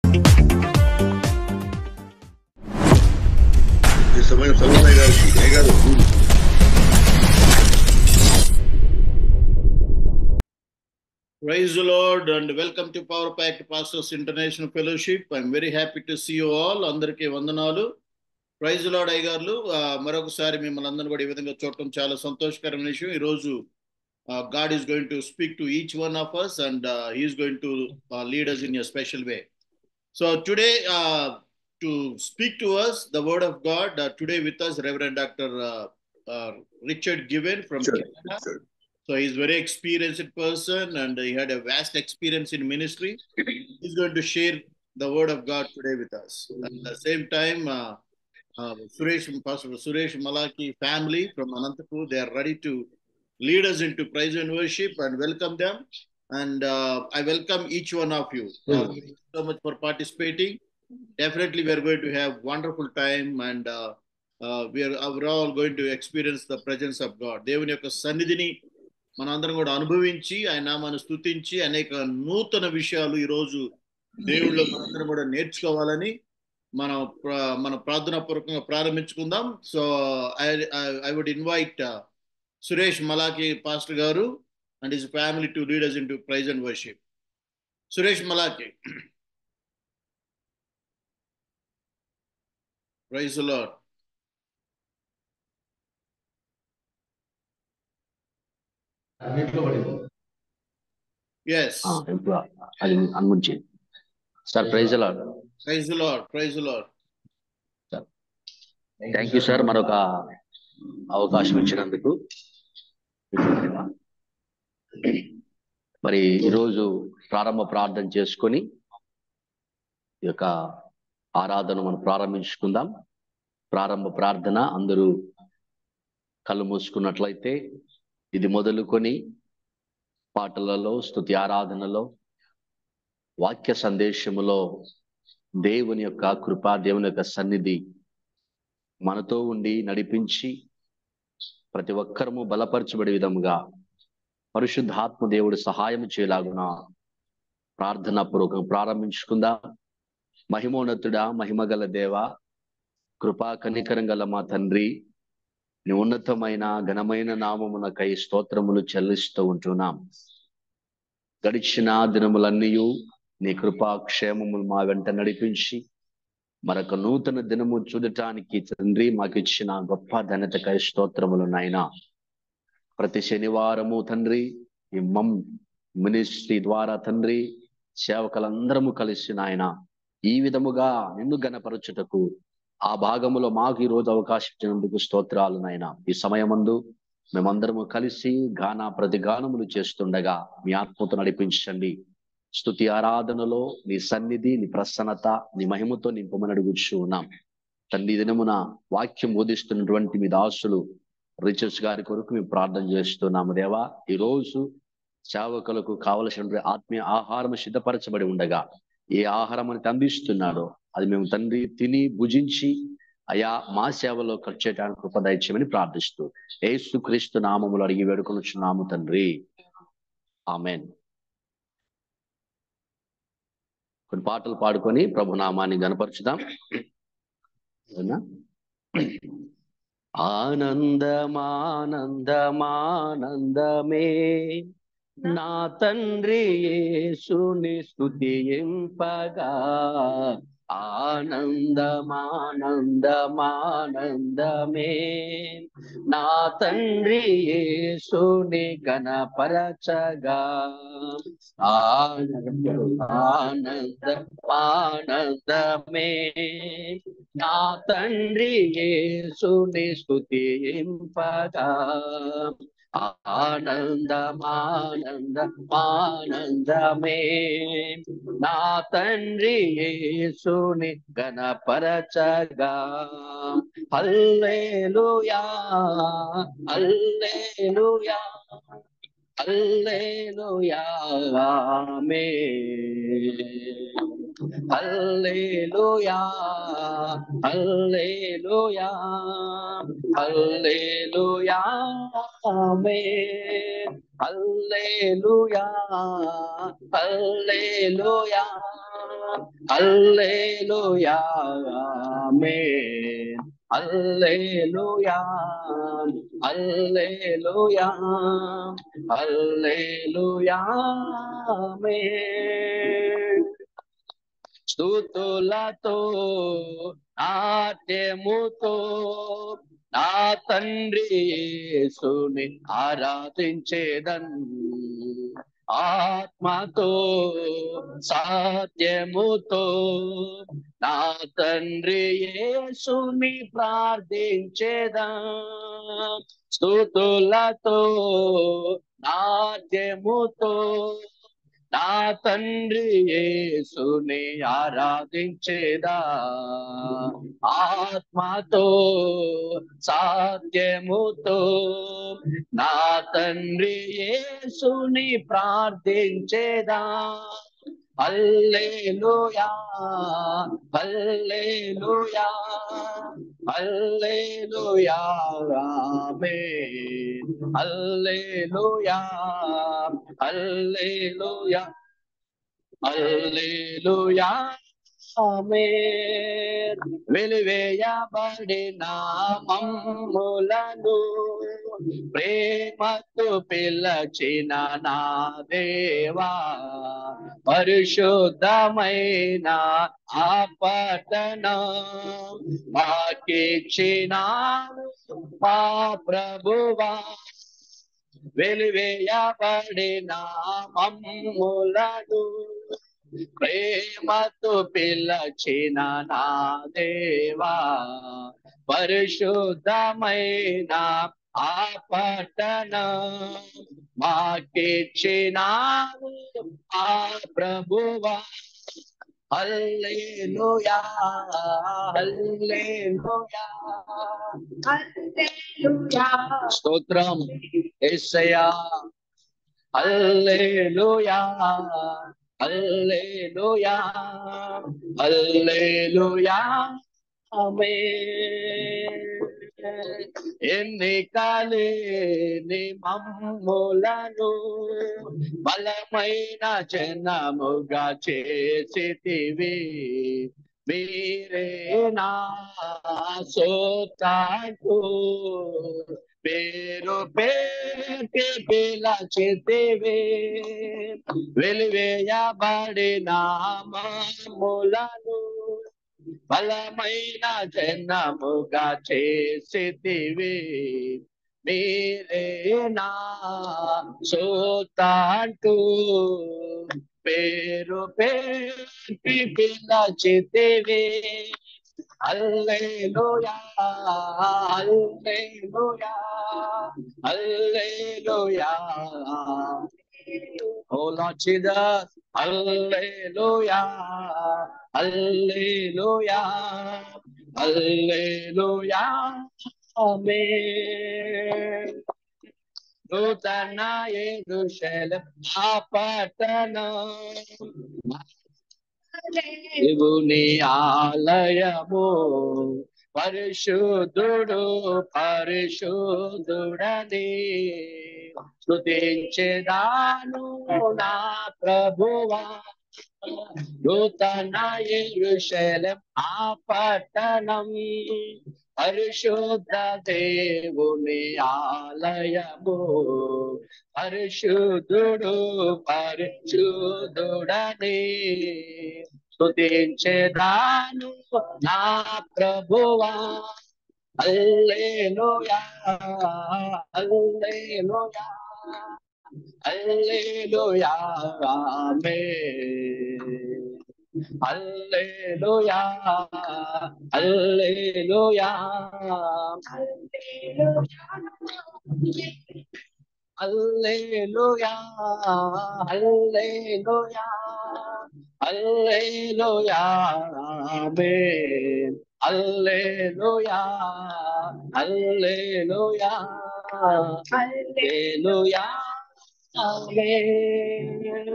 Praise the Lord and welcome to Power Pact Pastors International Fellowship. I'm very happy to see you all. అందరికీ వందనాలు. Praise the Lord అయ్యగారులు. మరొకసారి మిమ్మల్ని అందరిని కూడా ఈ విధంగా చూడటం చాలా సంతోషకరమైన విషయం. ఈరోజు God is going to speak to each one of us and He is going to lead us in a special way. So today to speak to us the word of God, today with us Reverend Dr. Richard Given from Canada. So he's a very experienced person and he had a vast experience in ministry. He's going to share the word of God today with us. At the same time, Pastor Suresh Malaki family from Anantapur, they are ready to lead us into praise and worship, and welcome them. And I welcome each one of you. Thank you so much for participating. Definitely we are going to have wonderful time and we're all going to experience the presence of God. దేవుని యొక్క సన్నిధిని మనందరం కూడా అనుభవించి ఆయన నామాన్ని స్తుతించి అనేక నూతన విషయాలు ఈరోజు దేవుళ్ళో మనందరం కూడా నేర్చుకోవాలని మన ప్రార్థనా పూర్వకంగా ప్రారంభించుకుందాం. So I would invite Suresh Malachi pastor గారు and his family to lead us into praise and worship. Suresh Malachi. Praise the Lord. Yes. అది అన్ముంచి sir. Praise the Lord. Praise the Lord. Praise the Lord. Thank you sir, మరొక అవకాశం ఇచ్చినందుకు. మరి ఈరోజు ప్రారంభ ప్రార్థన చేసుకొని ఈ యొక్క ఆరాధన మనం ప్రారంభించుకుందాం. ప్రారంభ ప్రార్థన అందరూ కళ్ళు మూసుకున్నట్లయితే ఇది మొదలుకొని పాటలలో, స్తుతి ఆరాధనలో, వాక్య సందేశములో దేవుని యొక్క కృప, దేవుని యొక్క సన్నిధి మనతో ఉండి నడిపించి ప్రతి ఒక్కరము బలపరచబడే విధముగా పరిశుద్ధాత్మ దేవుడు సహాయం చేయలాగున ప్రార్థనా పూర్వకంగా ప్రారంభించుకుందాం. మహిమోన్నతుడా, మహిమగల దేవ, కృపా కనికరం గల మా తండ్రి, నీ ఉన్నతమైన ఘనమైన నామమునకై స్తోత్రములు చెల్లిస్తూ ఉంటున్నాం. గడిచిన దినములన్నీ నీ కృపా క్షేమములు మా వెంట నడిపించి మరొక నూతన దినము చూడటానికి తండ్రి మాకు ఇచ్చిన గొప్ప ధన్యతకై స్తోత్రములు నాయన. ప్రతి శనివారము తండ్రి ఈ మినిస్ట్రీ ద్వారా తండ్రి సేవకులందరము కలిసి నాయన ఈ విధముగా నిన్ను గణపరచుటకు ఆ భాగములో మాకు ఈ రోజు అవకాశం ఇచ్చినందుకు స్తోత్రాలు నాయన. ఈ సమయమందు మేమందరము కలిసి ప్రతిగానములు చేస్తుండగా మీ ఆత్మతో నడిపించండి. స్తుతి ఆరాధనలో నీ సన్నిధి, నీ ప్రసన్నత, నీ మహిమతో నింపమని అడుగుచూ ఉన్నాం తండ్రి. దినమున వాక్యం బోధిస్తున్నటువంటి మీ దాసులు రిచర్డ్స్ గారి కొరకు మేము ప్రార్థన చేస్తున్నాము దేవా. ఈ రోజు సేవకులకు కావలసిన ఆత్మీయ ఆహారం సిద్ధపరచబడి ఉండగా ఏ ఆహారం మనకి అందిస్తున్నాడో అది మేము తండ్రి తిని భుజించి అయా మా సేవలో ఖర్చు చేయడానికి కృప దయచేయమని ప్రార్థిస్తూ యేసుక్రీస్తు నామములో అడిగి వేడుకొనుచున్నాము తండ్రి, ఆమేన్. కొన్ని పాటలు పాడుకొని ప్రభు నామాన్ని గణపరచుదాం. ఆనందమానందమానందమే నా తండ్రి యేసుని స్తుతింపగా, ఆనందమానందమానందమే నా తండ్రి యేసుని గణపరచగా, ఆనందమానందమే నా తండ్రి యేసుని స్తుతింపగా, ఆనందమానందమానందమే నా తండ్రి యేసుని గణపరచగా. హల్లెలూయా హల్లెలూయా హల్లెలూయా ఆమేన్. హల్లెలూయా హల్లెలూయా హల్లెలూయా ఆమేన్ హల్లెలూయా హల్లెలూయా హల్లెలూయా ఆమేన్ హల్లెలూయా హల్లెలూయా హల్లెలూయా ఆమేన్ స్తుతులతో నాట్యముతో నా తండ్రి యేసుని ఆరాధించేదన్ ఆత్మతో సత్యముతో నా తండ్రి యేసుని ప్రార్థించేదా స్తుతులతో నాట్యముతో నా తండ్రి యేసుని ఆరాధించేదా ఆత్మతో సత్యముతో నా తండ్రి యేసుని ప్రార్థించేదా హల్లెలూయా హల్లెలూయా హల్లెలూయా ఆమేన్ హల్లెలూయా హల్లెలూయా హల్లెలూయా ఆమేన్ వెలివేయబడిన మమ్ములను ప్రేమతో పిలచిన నా దేవా పరిశుద్ధమైన ఆ పట్టణం మాకిచ్చిన మా ప్రభువా వెలివేయబడిన మమ్ములను ప్రేమతో పిలచిన నా దేవా పరిశుద్ధమైన ఆ పట్టణం మాకిచ్చిన ఆ ప్రభువా హల్లెలూయా హల్లెలూయా హల్లెలూయా స్తోత్రం యేసయ్యా హల్లెలూయా హల్లెలూయా హల్లెలూయా ఆమేన్ ఎన్నికలేని మమ్ములను బలమైన జనముగా చేసితివి మీరే నా సోతాకు పేరు పేటి పిలచితివి వెలివేయబడిన మమ్ములను బలమైన జనముగా చేసితివి మీరే నా సోతాంటూ పేరు పేటి పిలచితివి హల్లెలూయా హల్లెలూయా హల్లెలూయా Oh Lord Jesus, hallelujah, hallelujah, hallelujah, amen. నూతన యెరూషలేము ఆ పట్టణం దేవుని ఆలయము పరిశుద్ధుడు పరిశుద్ధుడని స్తుతించెదాను నా ప్రభువా నూతన యెరూషలేము ఆ పట్టణం పరిశుద్ధ దేవుని ఆలయము పరిశుద్ధుడు పరిశుద్ధుడని స్తుతించెదాను నా ప్రభువా హల్లెలూయా హల్లెలూయా హల్లెలూయా ఆమేన్ హల్లెలూయా హల్లెలూయా హల్లెలూయా హల్లెలూయా హల్లెలూయా ఆమేన్ హల్లెలూయా హల్లెలూయా హల్లెలూయా ఆమేన్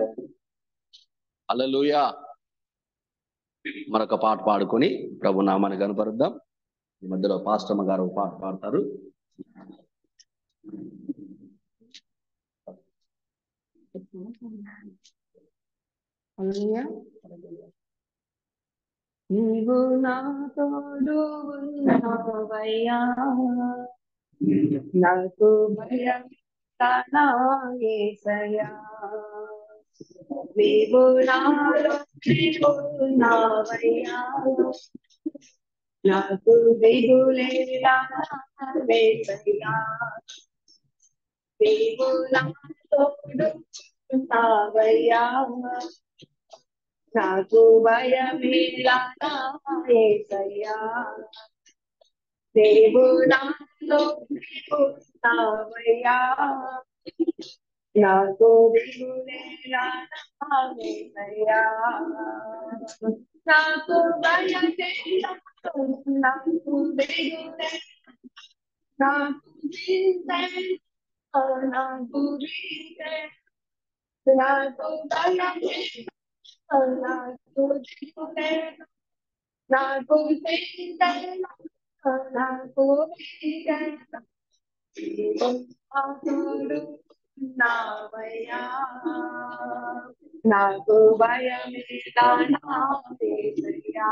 హల్లెలూయా మరొక పాట పాడుకొని ప్రభు నామాన్ని కనపరుద్దాం. ఈ మధ్యలో పాస్టమ్మ గారు ఒక పాట పాడతారు. నీవు నా తోడు ఉన్నావయ్యా, నాకు భయం నా యేసయ్యా. నీవు నాలో ఉన్నావయ్యా, నాకు దిగులేలా యేసయ్యా. నీవు నా తోడు ఉన్నావయ్యా, నాకు భయమేలా యేసయ్యా. నీవు నాలో ఉన్నావయ్యా, నాకు దిగులేలా యేసయ్యా. నాకు భయమేలా, నాకు దిగులే, నాకు చింతే, నాకు దిగులే, నాకు భయమే, నాకు దిగులే, నాకు చింతే, నాకు దిగులే. నావయ్యా, నాకు భయమేలా యేసయ్యా.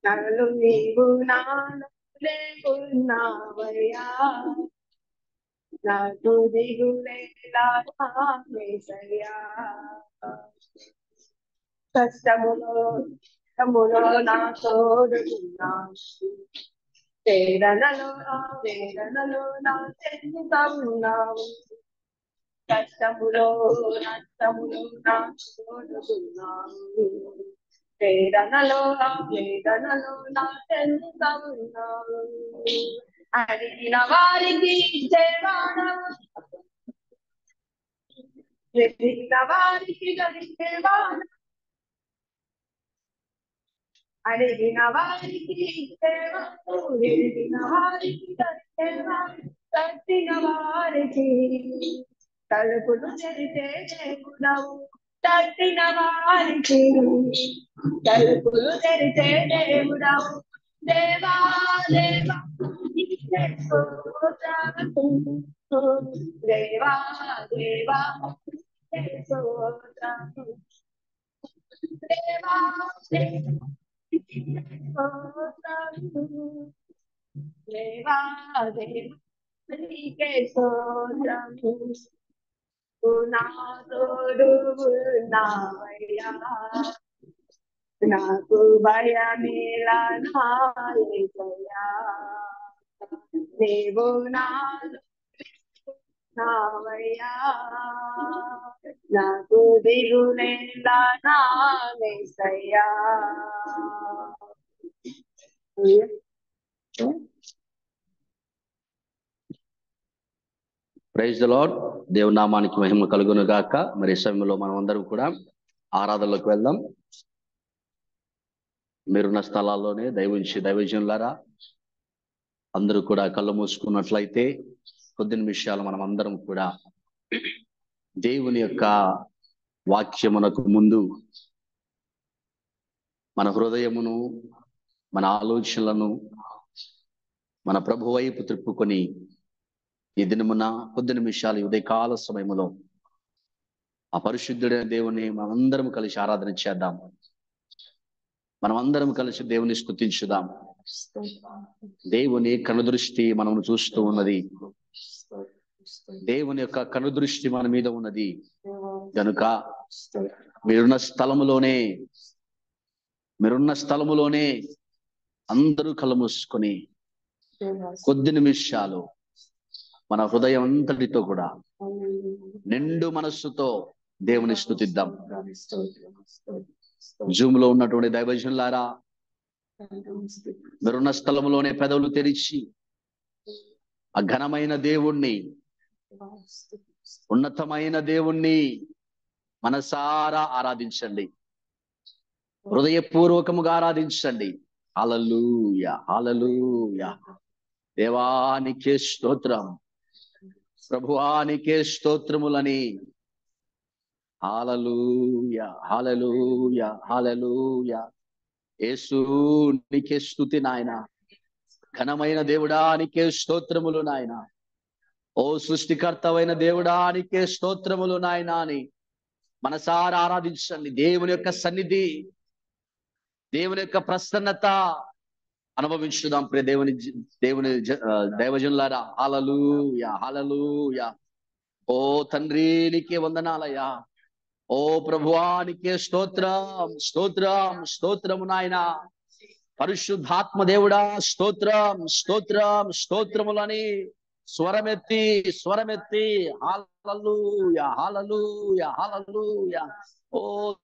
నన్ను నీవు నాలో లేకున్నావయ్యా, నాకు దిగులేలా యేసయ్యా. కష్టములో నా తోడున్నావు, వేదనలో నా చెందుతా ఉన్నావు. కష్టములో నష్టములో నా తోడున్నావు, వేదనలో నా చెందుతా ఉన్నావు. అడిగిన వారికి ఇచ్చేవాడవు, వెతికిన వారికి దొరికేవాడు. అడిగిన వారికి ఇచ్చేవాడు, వెతికిన వారికి దొరికేవాడు. తట్టిన వారికి తలుపులు తెరిచే దేవుడవు, తట్టిన వారికి తలుపులు తెరిచే దేవుడవు. దేవా దేవా దేవా దేవా దేవా దేవా నీకే స్తోత్రము. నా తోడు ఉన్నావయ్యా, నాకు భయమేలా యేసయ్యా. నీవు నాలో ఉన్నావయ్యా, నాకు దిగులేలా యేసయ్యా. Praise the lord. దేవుని నామానికి మహిమ కలుగును గాక. మరి ఈ సమయంలో మనం అందరం కూడా ఆరాధనలోకి వెళ్దాం. మీరున్న స్థలాల్లోనే దైవజనులారా అందరూ కూడా కళ్ళు మూసుకున్నట్లయితే కొద్ది నిమిషాలు మనం అందరం కూడా దేవుని యొక్క వాక్యమునకు ముందు మన హృదయమును, మన ఆలోచనలను మన ప్రభు వైపు త్రిప్పుకొని ఈ దినమున కొద్ది నిమిషాలు ఉదయకాల సమయములో ఆ పరిశుద్ధుడైన దేవుని మనందరం కలిసి ఆరాధన చేద్దాం. మనం అందరం కలిసి దేవుని స్తుతించుదాం. దేవుని కనుదృష్టి మనము చూస్తూ ఉన్నది. దేవుని యొక్క కనుదృష్టి మన మీద ఉన్నది కనుక మీరున్న స్థలములోనే అందరూ కళ్ళు మూసుకొని కొద్ది నిమిషాలు మన హృదయం అంతటితో కూడా నిండు మనస్సుతో దేవుని స్తుతిద్దాం. జూమ్ లో ఉన్నటువంటి దైవజనులారా మీరున్న స్థలంలోనే పెదవులు తెరిచి ఆ ఘనమైన దేవుణ్ణి, ఉన్నతమైన దేవుణ్ణి మనసారా ఆరాధించండి, హృదయపూర్వకముగా ఆరాధించండి. హల్లెలూయా, హల్లెలూయా. దేవానికే స్తోత్రం, ప్రభువానికే స్తోత్రములని హల్లెలూయా, హల్లెలూయా, హల్లెలూయా. యేసు నీకే స్తుతి నాయన. ఘనమైన దేవుడా నీకే స్తోత్రములు నాయన. ఓ సృష్టికర్తవైన దేవుడా నీకే స్తోత్రములు నాయన అని మనసారా ఆరాధించండి. దేవుని యొక్క సన్నిధి, దేవుని యొక్క ప్రసన్నత అనుభవించుదాం ప్రియ దేవుని దైవజనులారా. హల్లెలూయా, హల్లెలూయా. ఓ తండ్రి నీకే వందనాలయ్యా. ఓ ప్రభువానికే స్తోత్రం, స్తోత్రం, స్తోత్రము నాయన. పరిశుద్ధాత్మ దేవుడా స్తోత్రం, స్తోత్రం, స్తోత్రములని స్వరమెత్తి హల్లెలూయా, హల్లెలూయా, హల్లెలూయా. ఓ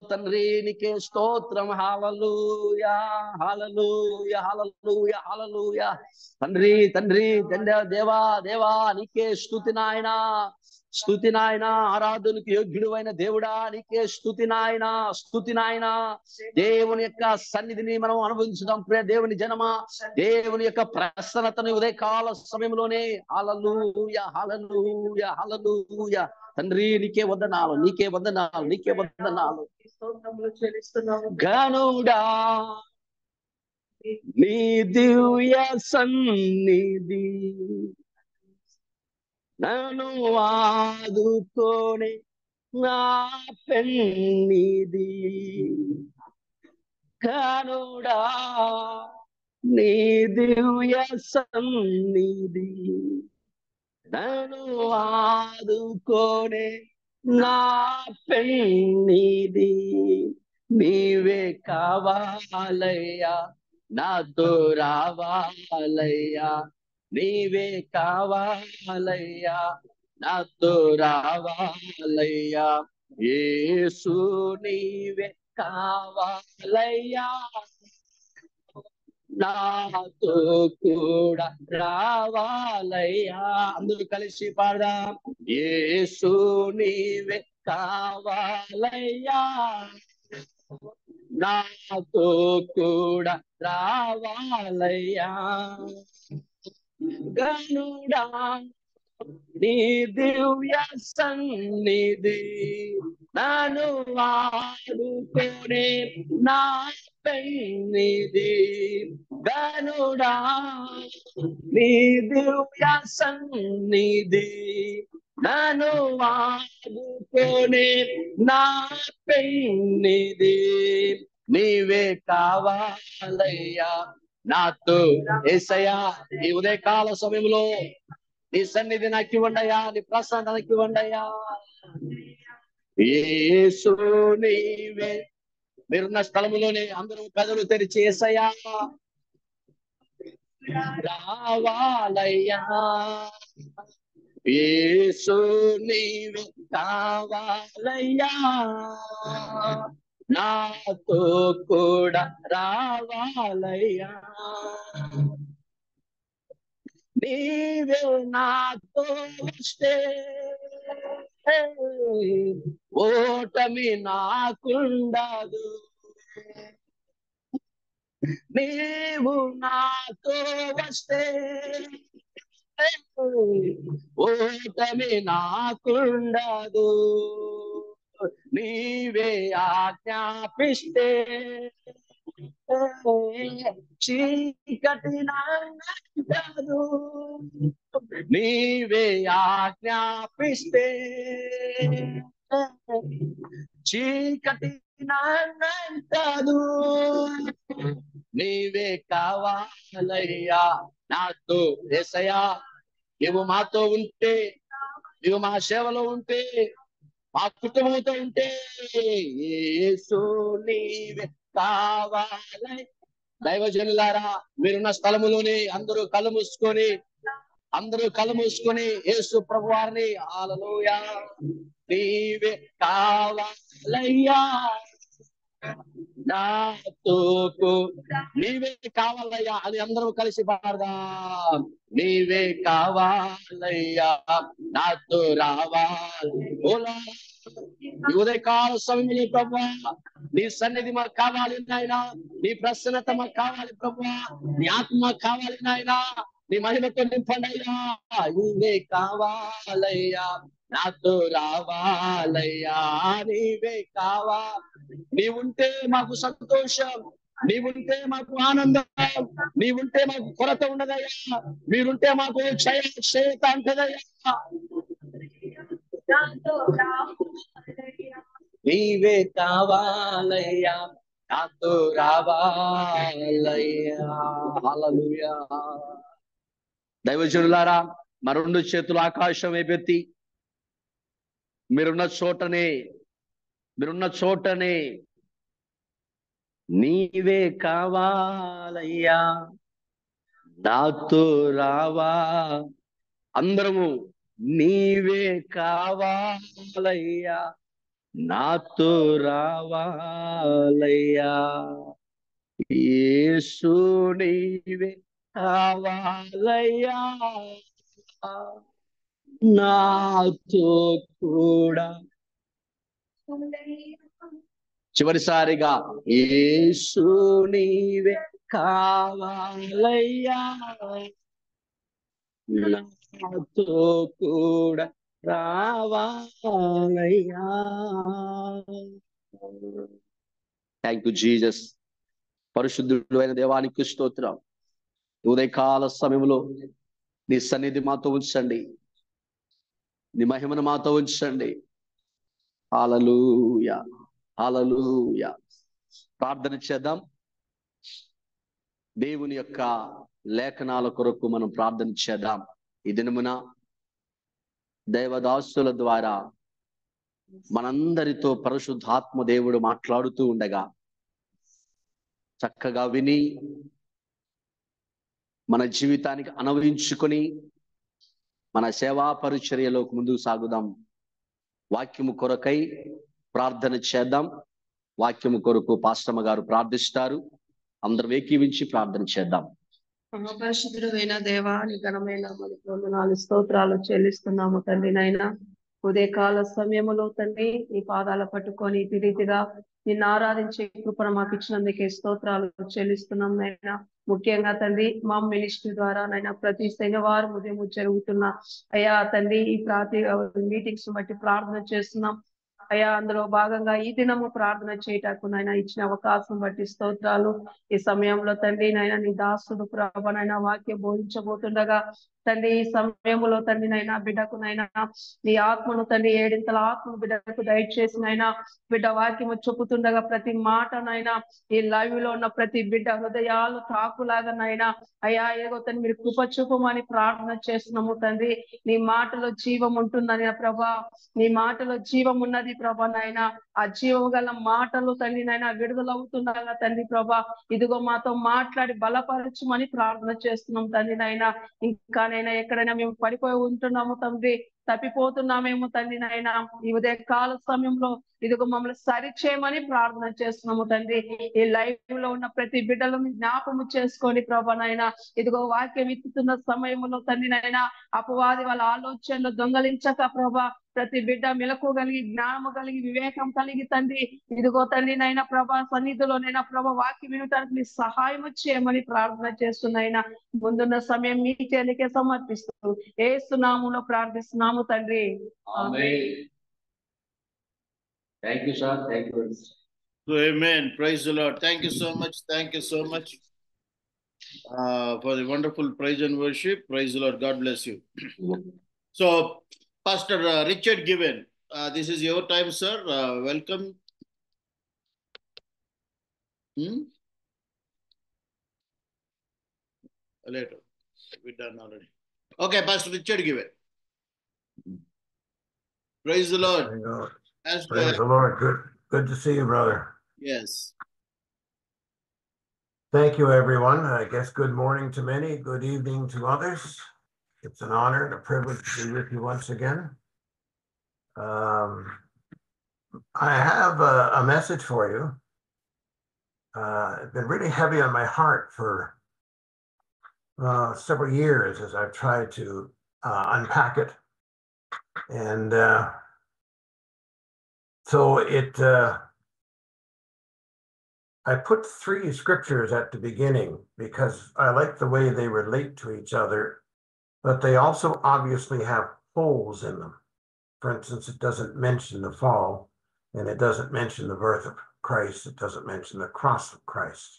తండ్రి నీకే స్తోత్రం. హల్లెలూయా, హల్లెలూయా, హల్లెలూయా, హల్లెలూయా. తండ్రి తండ్రి దేవా దేవా నీకే స్తుతి నాయన, స్తుతి నాయన. ఆరాధనకు యోగ్యుడైన దేవుడా నీకే స్తుతి నాయన, స్తుతి నాయన. దేవుని యొక్క సన్నిధిని మనం అనుభవించుదాం ప్రియ దేవుని జనమా. దేవుని యొక్క ప్రసన్నతను ఉదయకాల సమయంలోనే. హల్లెలూయా, హల్లెలూయా, హల్లెలూయా. తండ్రి నీకే వందనాలు, నీకే వందనాలు, నీకే వందనాలు. గనుడా నీ దివ్య సన్నిధి నన్ను ఆదుకోనే నా పెన్నిది. కనుడా నీ దివ్య సన్నిధి నన్ను ఆదుకోనే నా పెన్నిది. నీవే కావాలయ్యా, నాతో రావాలయ్యా. నీవే కావాలయ్యా, నాతో రావాలయ్యా. యేసు నీవే కావాలయ్యా, నాతో కూడా రావాలయ్యా. అందరూ కలిసి పాడదాం. యేసు నీవే కావాలయ్యా, నాతో కూడా రావాలయ్యా. గనుడా నీ దివ్య సన్నిధి నన్ను ఆదుకోనే నా పెన్నిది. గనుడా నీ దివ్య సన్నిధి నన్ను ఆదుకోనే నా పెన్నిది. నీవే కావాలయ్యా, నాతో యేసయ్యా. ఈ ఉదయకాల సమయంలో నీ సన్నిధి నాకు ఇవ్వండియా, నీ ప్రసన్నత నాకు ఇవ్వండియా. యేసు నీవే. మీరున్న స్థలములోనే అందరూ పెదవులు తెరిచి యేసయ్యా రావాలయ్యా. యేసు నీవే కావాలయ్యా, నాతో కూడా రావాలయ్యా. నీవే నాతో వస్తే ఓటమి నాకుండదు. నీవు నాతో వస్తే ఓటమి నాకుండదు. నీవే ఆజ్ఞాపిస్తే చీకటి నాంగదు. నీవే ఆజ్ఞాపిస్తే చీకటి నాంగదు. నీవే కావాలయ్యా, నాతో యేసయ్యా. నువ్వు మాతో ఉంటే, నువ్వు మా సేవలో ఉంటే, మా కుటుంబంతో ఉంటే యేసు నీవే కావాలి. దైవజనులారా, మీరున్న స్థలములోనే అందరూ కళ్ళు మూసుకొని యేసు ప్రభువారిని హల్లెలూయా నీవే కావాలయ్యా, నాతో నీవే కావాలయ్యా అని అందరూ కలిసి పాడదాం. నీవే కావాలయ్యా, నాతో రావాలి. ఉదయకాల సమయంలో ప్రభువా నీ సన్నిధి మాకు కావాలి నాయనా, నీ ప్రసన్నత మాకు కావాలి ప్రభువా, నీ ఆత్మ కావాలి నాయనా. నీ మహిమతో నింపండయ్యా. నీవే కావాలయ్యా, నాతో రావాలయ్యా, నీవే నీవుంటే మాకు సంతోషం, నీవుంటే మాకు ఆనందం, నీవుంటే మాకు కొరత ఉండదయ్యా, మీరుంటే మాకు క్షేత అంటదయ్యా. నీవే కావాలయ్యా, నాతో రావాలయ్యా. హల్లెలూయా. దైవజనులారా, మా రెండు చేతులు ఆకాశం వైపెత్తి మీరున్న చోటనే నీవే కావాలయ్యా, నాతో రావా. అందరము నీవే కావాలయ్యా, నాతో రావాలయ్యా. యేసు నీవే కావాలయ్యా, నాతో కూడా. చివరిసారిగా యేసు నీవే కావాలయ్యా, నాతో కూడా రావాలయ్యా. Thank you Jesus. పరిశుద్ధుడు అయిన దేవానికి స్తోత్రం. ఉదయకాల సమయంలో నీ సన్నిధి మాతో ఉంచండి, నీ మహిమను మాతో ఉంచండి. హల్లెలూయా, హల్లెలూయా. ప్రార్థన చేద్దాం. దేవుని యొక్క లేఖనాల కొరకు మనం ప్రార్థన చేద్దాం. ఈ దినమున దైవదాసుల ద్వారా మనందరితో పరిశుద్ధాత్మ దేవుడు మాట్లాడుతూ ఉండగా చక్కగా విని మన జీవితానికి అన్వయించుకొని మన సేవా పరిచర్యలోకి ముందుకు సాగుదాం. వాక్యము కొరకై ప్రార్థన చేద్దాం. వాక్యము కొరకు పాస్టమ్మ గారు ప్రార్థిస్తారు. అందరం ఏకీవించి ప్రార్థన చేద్దాం. మహాపరిశుద్ధుడైన దేవా, నీ ఘనమైన వందనాలు స్తోత్రాలు చెల్లిస్తున్నాము తండ్రి. నైనా ఉదయకాల సమయములో తండ్రి నీ పాదాల పట్టుకొని ఈ రీతిగా నిన్ను ఆరాధించే కృపను మాకు ఇచ్చినందుకే స్తోత్రాలు చెల్లిస్తున్నాం నైనా. ముఖ్యంగా తండ్రి మా మినిస్ట్రీ ద్వారా నైనా ప్రతి శనివారం ఉదయం జరుగుతున్న అయ్యా తండ్రి ఈ మీటింగ్స్ బట్టి ప్రార్థన చేస్తున్నాం అయ్యా. అందులో భాగంగా ఈ దినము ప్రార్థన చేయటకు నాయన ఇచ్చిన అవకాశం బట్టి స్తోత్రాలు. ఈ సమయంలో తండ్రి నాయన నీ దాసుడు ప్రభనైనా వాక్యం బోధించబోతుండగా తండ్రి ఈ సమయంలో తండ్రి నైనా బిడ్డకు నైనా నీ ఆత్మను తండ్రి ఏడింతల ఆత్మను బిడ్డకు దయచేసి నైనా బిడ్డ వాక్యము చెప్పుతుండగా ప్రతి మాటనైనా ఈ లైవ్ లో ఉన్న ప్రతి బిడ్డ హృదయాలు తాకులాగా నైనా అయ్యా ఏదో తండ్రి మీరు కృప చూపమని ప్రార్థన చేస్తున్నాము తండ్రి. నీ మాటలో జీవం ఉంటుందని ప్రభా, నీ మాటలో జీవం ఉన్నది ప్రభా నాయన. ఆ జీవం గల మాటలు తండ్రి నైనా విడుదలవుతుండగా తండ్రి ప్రభా ఇదిగో మాతో మాట్లాడి బలపరచుమని ప్రార్థన చేస్తున్నాం తండ్రి నైనా. ఇంకా నైనా ఎక్కడైనా మేము పడిపోయి ఉంటున్నాము తండ్రి, తప్పిపోతున్నామేమో తండ్రి నైనా ఈ ఉదయ కాల సమయంలో ఇదిగో మమ్మల్ని సరిచేయమని ప్రార్థన చేస్తున్నాము తండ్రి. ఈ లైవ్ లో ఉన్న ప్రతి బిడ్డలను జ్ఞాపకము చేసుకొని ప్రభా నైనా ఇదిగో వాక్యం ఇస్తున్న సమయంలో తండ్రి నైనా అపవాది వాళ్ళ ఆలోచనలు దొంగలించక ప్రభా ప్రతి బిడ్డ మెలకు కలిగి జ్ఞానము కలిగి వివేకం కలిగి తండ్రి ఇదిగో తండ్రి నైనా ప్రభా సన్నిధిలోనైనా ప్రభా వాక్యం వినటానికి నీ సహాయం చేయమని ప్రార్థన చేస్తున్నాయినా. ముందున్న సమయం మీ చేతికే సమర్పిస్తూ యేసు నామములో ప్రార్థిస్తున్నాము తండ్రి. ఆమేన్. Thank you, sir. Thank you. Amen. Praise the Lord. Thank you so much. Thank you so much for the wonderful praise and worship. Praise the Lord. God bless you. So, Pastor Richard Given, this is your time, sir. Welcome. Later. We're done already. Okay, Pastor Richard Given. Praise the Lord. Praise the Lord. Good to see you, brother. Yes. Thank you, everyone. I guess good morning to many, good evening to others. It's an honor and a privilege to be with you once again. I have a message for you. It's been really heavy on my heart for several years as I've tried to unpack it. And so I put 3 scriptures at the beginning because I like the way they relate to each other, but they also obviously have holes in them. For instance, it doesn't mention the fall, and it doesn't mention the birth of Christ. It doesn't mention the cross of Christ,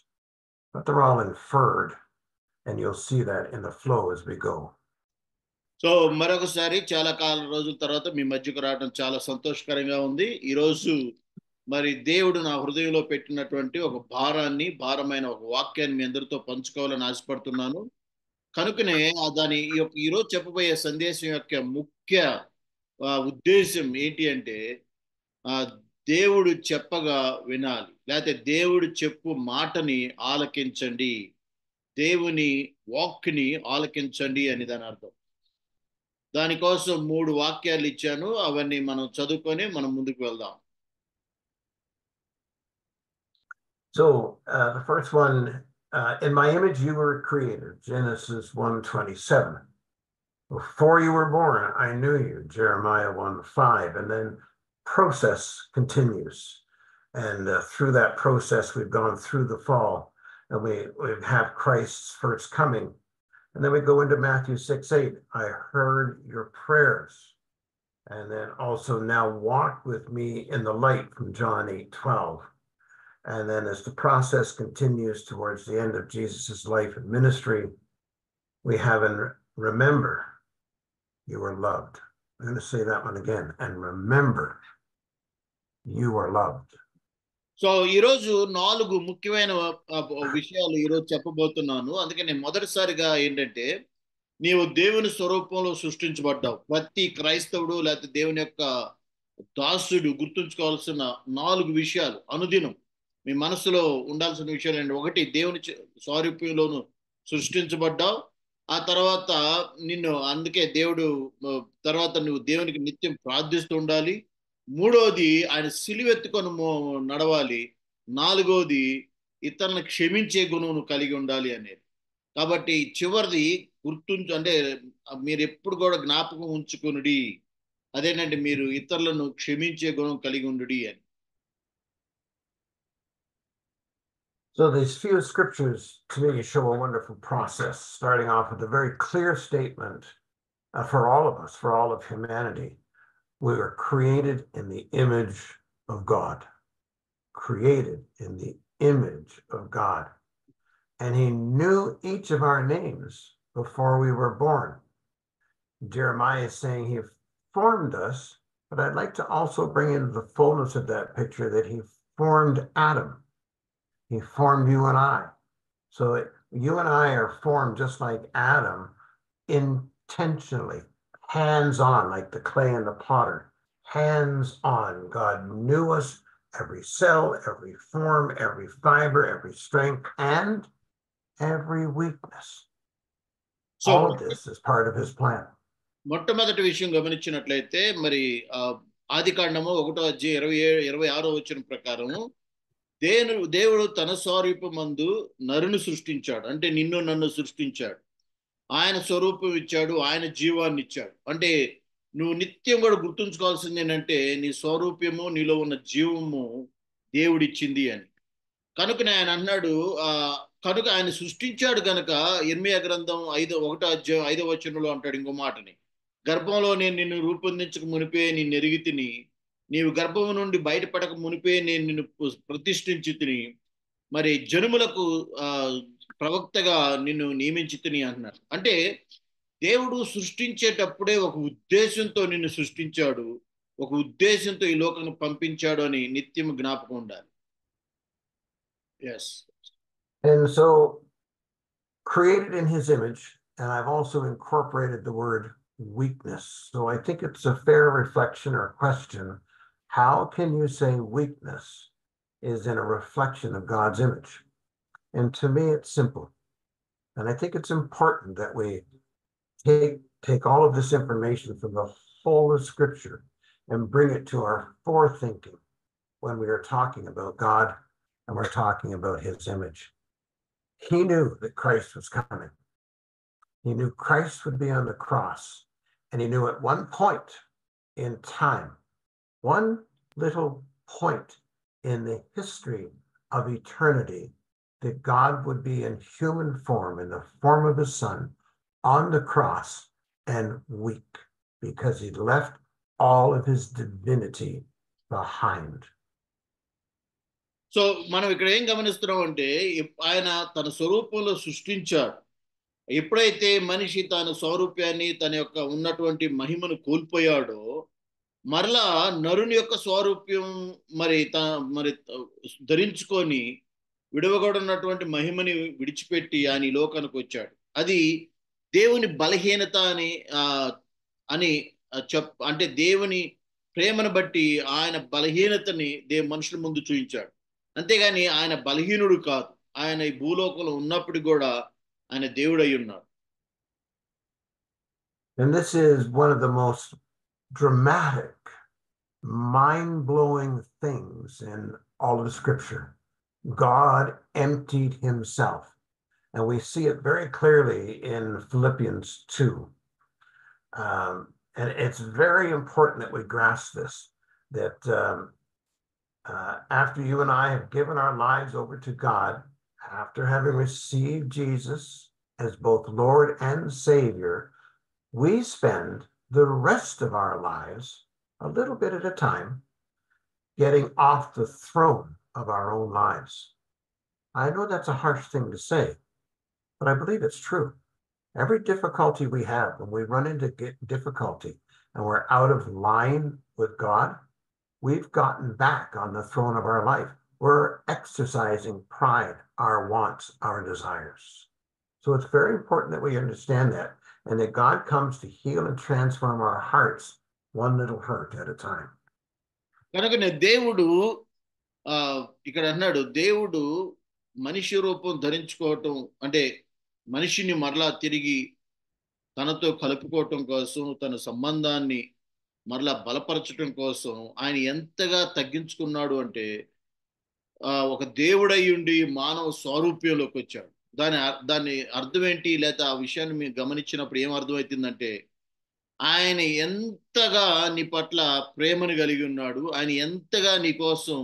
but they're all inferred, and you'll see that in the flow as we go. So మరొకసారి చాలా రోజుల తర్వాత మీ మధ్యకు రావడం చాలా సంతోషకరంగా ఉంది. ఈరోజు మరి దేవుడు నా హృదయంలో పెట్టినటువంటి ఒక భారమైన ఒక వాక్యాన్ని మీ అందరితో పంచుకోవాలని ఆశపడుతున్నాను. కనుకనే దాని ఈరోజు చెప్పబోయే సందేశం యొక్క ముఖ్య ఉద్దేశం ఏంటి అంటే దేవుడు చెప్పగా వినాలి, లేకపోతే దేవుడు చెప్పు మాటని ఆలకించండి, దేవుని వాక్ని ఆలకించండి అని దాని అర్థం. దానికోసం 3 వాక్యాలు ఇచ్చాను, అవన్నీ మనం చదువుకొని మనం ముందుకు వెళ్దాం. So the first one, in my image you were created, Genesis 1:27. Before you were born, I knew you, Jeremiah 1:5. And then process continues. And through that process, we've gone through the fall, and we have Christ's first coming. And then we go into Matthew 6:8. I heard your prayers. And then also now walk with me in the light from John 8:12. And then as the process continues towards the end of Jesus's life and ministry, we have in remember you are loved. I'm going to say that one again. And remember you are loved. So ఈరోజు 4 ముఖ్యమైన విషయాలు ఈరోజు చెప్పబోతున్నాను. అందుకని మొదటిసారిగా ఏంటంటే, నీవు దేవుని స్వరూపంలో సృష్టించబడ్డావు. ప్రతి క్రైస్తవుడు లేకపోతే దేవుని యొక్క దాసుడు గుర్తుంచుకోవాల్సిన 4 విషయాలు అనుదినం మీ మనసులో ఉండాల్సిన విషయాలు అండి. 1, దేవుని స్వరూపంలోను సృష్టించబడ్డావు. ఆ తర్వాత నిన్ను అందుకే దేవుడు తర్వాత నువ్వు దేవునికి నిత్యం ప్రార్థిస్తూ ఉండాలి. 3వది ఆయన సిలువెత్తుకొని నడవాలి. 4వది ఇతరులను క్షమించే గుణం కలిగి ఉండాలి అనేది. కాబట్టి చివరిది అంటే మీరు ఎప్పుడు కూడా జ్ఞాపకం ఉంచుకునుడి, అదేనండి మీరు ఇతరులను క్షమించే గుణం కలిగి ఉండుడి అని. So these few scriptures to me show a wonderful process, starting off with a very clear statement for all of us, for all of humanity. We were created in the image of God, created in the image of God. And he knew each of our names before we were born. Jeremiah is saying he formed us, but I'd like to also bring into the fullness of that picture that he formed Adam. He formed you and I. So you and I are formed just like Adam, intentionally, hands-on, like the clay and the potter. Hands-on. God knew us, every cell, every form, every fiber, every strength, and every weakness. So all of this is part of his plan. మొట్టమొదటి విషయం గమనించినట్లయితే మరి ఆదికాండము 1:26 ప్రకారము దేవుడు తన స్వరూపమందు నరుని సృష్టించాడు. అంటే నిన్ను నన్ను సృష్టించాడు. ఆయన స్వరూపం ఇచ్చాడు, ఆయన జీవాన్ని ఇచ్చాడు. అంటే నువ్వు నిత్యం కూడా గుర్తుంచుకోవాల్సింది ఏంటంటే నీ స్వరూపము నీలో ఉన్న జీవము దేవుడిచ్చింది అని. కనుకనే ఆయన అన్నాడు, కనుక ఆయన సృష్టించాడు కనుక ఇర్మీయా గ్రంథం 1:5 అంటాడు ఇంకో మాటని, గర్భంలో నేను నిన్ను రూపొందించక మునిపే నిన్ను ఎరిగి తిని, నీవు గర్భము నుండి బయటపడక మునిపే నేను నిన్ను ప్రతిష్ఠించి తిని, మరి జనుములకు ప్రవక్తగా నిన్ను నియమించి తిని అన్నారు. అంటే దేవుడు సృష్టించేటప్పుడే ఒక ఉద్దేశంతో నిన్ను సృష్టించాడు, ఒక ఉద్దేశంతో ఈ లోకాన్ని పంపించాడు అని నిత్యం జ్ఞాపకం ఉండాలి. Yes. And so created in his image, and I've also incorporated the word weakness. So I think it's a fair reflection or question. How can you say weakness is in a reflection of God's image? And to me, it's simple. And I think it's important that we take all of this information from the whole of Scripture and bring it to our forethinking when we are talking about God and we're talking about his image. He knew that Christ was coming. He knew Christ would be on the cross. And he knew at one point in time, one little point in the history of eternity that God would be in human form, in the form of his son, on the cross and weak because he left all of his divinity behind. So మనం ఇక్కడ ఏం గమనిస్తున్నాం అంటే ఆయన తన స్వరూపంలో సృష్టించాడు. ఎప్పుడైతే మనిషి తన స్వరూప్యాన్ని తన యొక్క ఉన్నటువంటి మహిమను కోల్పోయాడో మరలా నరుని యొక్క స్వరూప్యం మరి ధరించుకొని విడవగొడున్నటువంటి మహిమని విడిచిపెట్టి ఆయన ఈ లోకానికి వచ్చాడు. అది దేవుని బలహీనత అని అంటే దేవుని ప్రేమను బట్టి ఆయన బలహీనతని మనుషుల ముందు చూపించాడు. అంతేగాని ఆయన బలహీనుడు కాదు. ఆయన ఈ భూలోకంలో ఉన్నప్పుడు కూడా ఆయన దేవుడై ఉన్నాడు. And this is one of the most dramatic, mind-blowing things in all of the scripture. God emptied himself. And we see it very clearly in Philippians 2. And it's very important that we grasp this, that after you and I have given our lives over to God, after having received Jesus as both Lord and Savior, we spend the rest of our lives, a little bit at a time, getting off the throne of our own lives. I know that's a harsh thing to say, but I believe it's true. Every difficulty we have, when we run into difficulty and we're out of line with God, we've gotten back on the throne of our life. We're exercising pride, our wants, our desires. So it's very important that we understand that, and that God comes to heal and transform our hearts one little hurt at a time. కనుకనే దేవుడు ఇక్కడ అన్నాడు, దేవుడు మనిషి రూపం ధరించుకోవటం అంటే మనిషిని మరలా తిరిగి తనతో కలుపుకోవటం కోసం, తన సంబంధాన్ని మరలా బలపరచడం కోసం ఆయన ఎంతగా తగ్గించుకున్నాడు అంటే ఒక దేవుడై ఉండి మానవ స్వరూప్యంలోకి వచ్చాడు. దాని అర్థం ఏంటి, లేదా ఆ విషయాన్ని మీరు గమనించినప్పుడు ఏం అర్థమవుతుందంటే ఆయన ఎంతగా నీ పట్ల ప్రేమను కలిగి ఉన్నాడు, ఆయన ఎంతగా నీ కోసం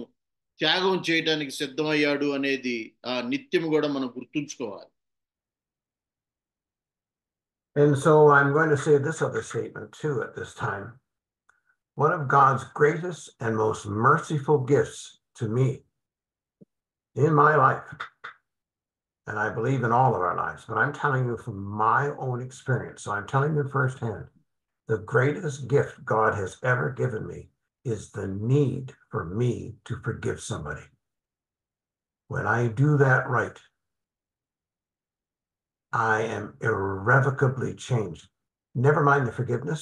త్యాగం చేయడానికి సిద్ధమయ్యాడు అనేది నిత్యం కూడా మనం గుర్తుంచుకోవాలి. And so I'm going to say this other statement too at this time. One of God's greatest and most merciful gifts to me in my life, and I believe in all of our lives, but I'm telling you from my own experience, so I'm telling you firsthand, the greatest gift God has ever given me is the need for me to forgive somebody. When I do that right, I am irrevocably changed. Never mind the forgiveness.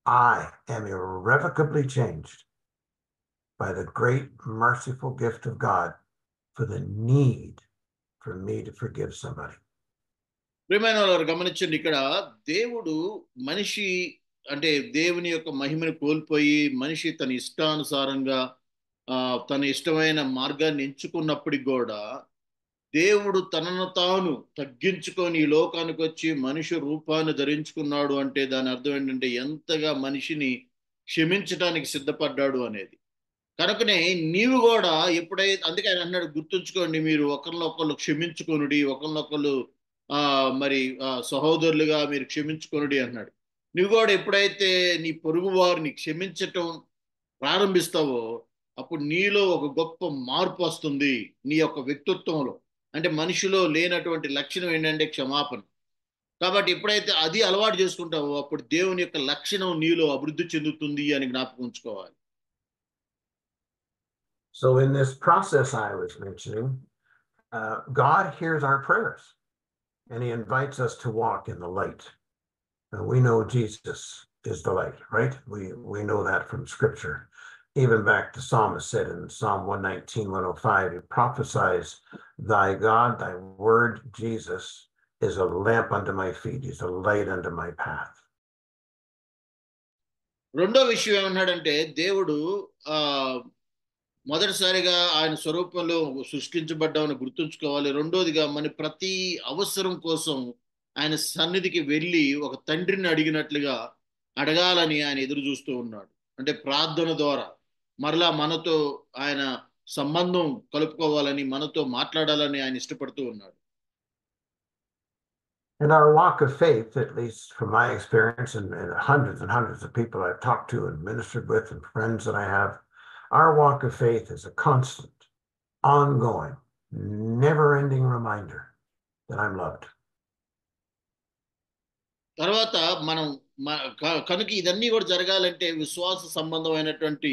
I am irrevocably changed by the great merciful gift of God for the need for me to forgive somebody. ప్రియమైన వారు గమనించండి, ఇక్కడ దేవుడు మనిషి అంటే దేవుని యొక్క మహిమను కోల్పోయి మనిషి తన ఇష్టానుసారంగా తన ఇష్టమైన మార్గాన్ని ఎంచుకున్నప్పటికి కూడా దేవుడు తనను తాను తగ్గించుకొని ఈ లోకానికి వచ్చి మనిషి రూపాన్ని ధరించుకున్నాడు అంటే దాని అర్థం ఏంటంటే ఎంతగా మనిషిని క్షమించడానికి సిద్ధపడ్డాడు అనేది. కనుకనే నీవు కూడా ఎప్పుడైతే, అందుకే ఆయన అన్నాడు, గుర్తుంచుకోండి, మీరు ఒకరినొకళ్ళు క్షమించుకొనుడి, ఒకరినొకళ్ళు సహోదరులుగా మీరు క్షమించుకొనుడి అన్నాడు. నువ్వు కూడా ఎప్పుడైతే నీ పొరుగు వారిని క్షమించటం ప్రారంభిస్తావో అప్పుడు నీలో ఒక గొప్ప మార్పు వస్తుంది. నీ యొక్క వ్యక్తిత్వంలో, అంటే మనిషిలో లేనటువంటి లక్షణం ఏంటంటే క్షమాపణ. కాబట్టి ఎప్పుడైతే అది అలవాటు చేసుకుంటావో అప్పుడు దేవుని యొక్క లక్షణం నీలో అభివృద్ధి చెందుతుంది అని జ్ఞాపకం ఉంచుకోవాలి. So in this process I was mentioning, God hears our prayers and he invites us to walk in the light. And we know Jesus is the light, right? We know that from scripture. Even back the psalmist said in Psalm 119, 105, he prophesies, thy God, thy word, Jesus, is a lamp unto my feet, is a light unto my path. రెండో విషయం ఏమన్నాడంటే దేవుడు మొదటిసారిగా ఆయన స్వరూపంలో సృష్టించబడ్డామని గుర్తుంచుకోవాలి. రెండోదిగా మన ప్రతి అవసరం కోసం ఆయన సన్నిధికి వెళ్ళి ఒక తండ్రిని అడిగినట్లుగా అడగాలని ఆయన ఎదురు చూస్తూ ఉన్నాడు. అంటే ప్రార్థన ద్వారా మరలా మనతో ఆయన సంబంధం కలుపుకోవాలని, మనతో మాట్లాడాలని ఆయన ఇష్టపడుతూ ఉన్నాడు. In our walk of faith, at least from my experience and hundreds of people I've talked to and ministered with and friends that I have, our walk of faith is a constant, ongoing, never-ending reminder that I'm loved. తర్వాత మనం కనుక ఇదన్నీ కూడా జరగాలంటే విశ్వాస సంబంధమైనటువంటి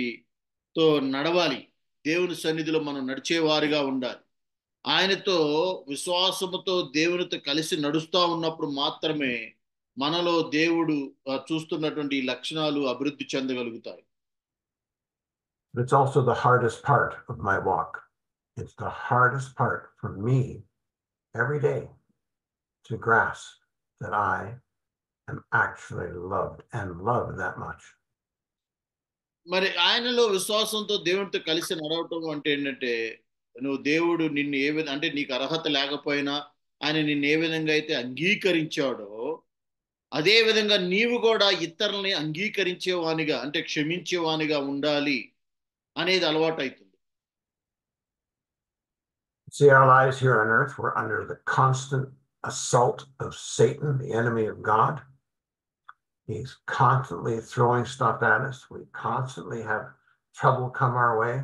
తో నడవాలి. దేవుని సన్నిధిలో మనం నడిచేవారిగా ఉండాలి. ఆయనతో విశ్వాసముతో దేవునితో కలిసి నడుస్తూ ఉన్నప్పుడు మాత్రమే మనలో దేవుడు చూస్తున్నటువంటి లక్షణాలు అభివృద్ధి చెందగలుగుతాయి. It's also the hardest part of my walk. It's the hardest part for me every day to grasp that I am actually loved and loved that much. మరి ఆయనలో విశ్వాసంతో దేవునితో కలిసి నడవటం అంటే ఏంటంటే, నువ్వు దేవుడు నిన్ను ఏ విధంగా, అంటే నీకు అర్హత లేకపోయినా ఆయన నిన్ను ఏ విధంగా అయితే అంగీకరించాడో అదే విధంగా నీవు కూడా ఇతరుల్ని అంగీకరించేవానిగా, అంటే క్షమించేవానిగా ఉండాలి అనేది అలవాటు అవుతుంది. See, our lives here on earth, we're under the constant assault of Satan, the enemy of God. He's constantly throwing stuff at us. We constantly have trouble come our way,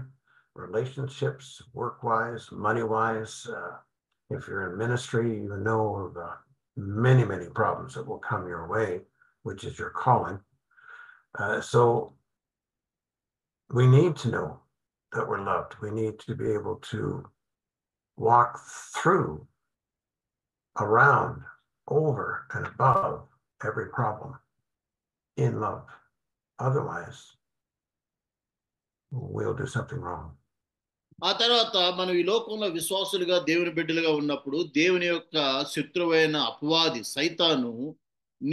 relationships, work-wise, money-wise. If you're in ministry, you know of many problems that will come your way, which is your calling. So we need to know that we're loved. We need to be able to walk through, around, over, and above every problem in love. Otherwise, we'll do something wrong. ఆ తర్వాత మనం ఈ లోకంలో విశ్వాసులుగా దేవుని బిడ్డలుగా ఉన్నప్పుడు దేవుని యొక్క శత్రువైన అపవాది సైతాను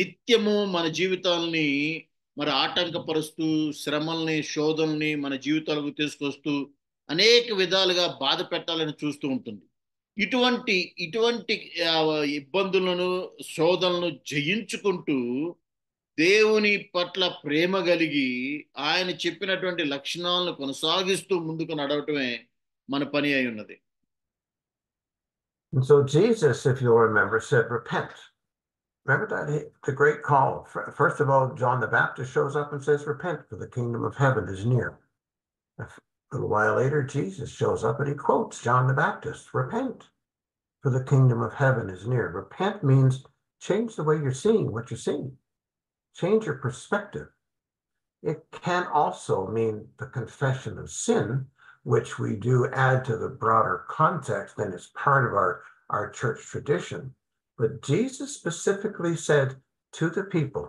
నిత్యము మన జీవితాలని మరి ఆటంకపరుస్తూ, శ్రమల్ని, శోధనల్ని మన జీవితాలకు తీసుకొస్తూ అనేక విధాలుగా బాధ పెట్టాలని చూస్తూ ఉంటుంది. ఇటువంటి ఇబ్బందులను, శోధనలను జయించుకుంటూ దేవుని పట్ల ప్రేమ కలిగి ఆయన చెప్పినటువంటి లక్షణాలను కొనసాగిస్తూ ముందుకు నడవటమే మన పని అయి ఉన్నది. And so Jesus, if you'll remember, said, repent. Remember that the great call. First of all, John the Baptist shows up and says, repent, for the kingdom of heaven is near. A little while later, Jesus shows up and he quotes John the Baptist, repent, for the kingdom of heaven is near. Repent means change the way you're seeing what you're seeing. Change your perspective. It can also mean the confession of sin, which we do add to the broader context, and it's part of our church tradition. But Jesus specifically said to the people,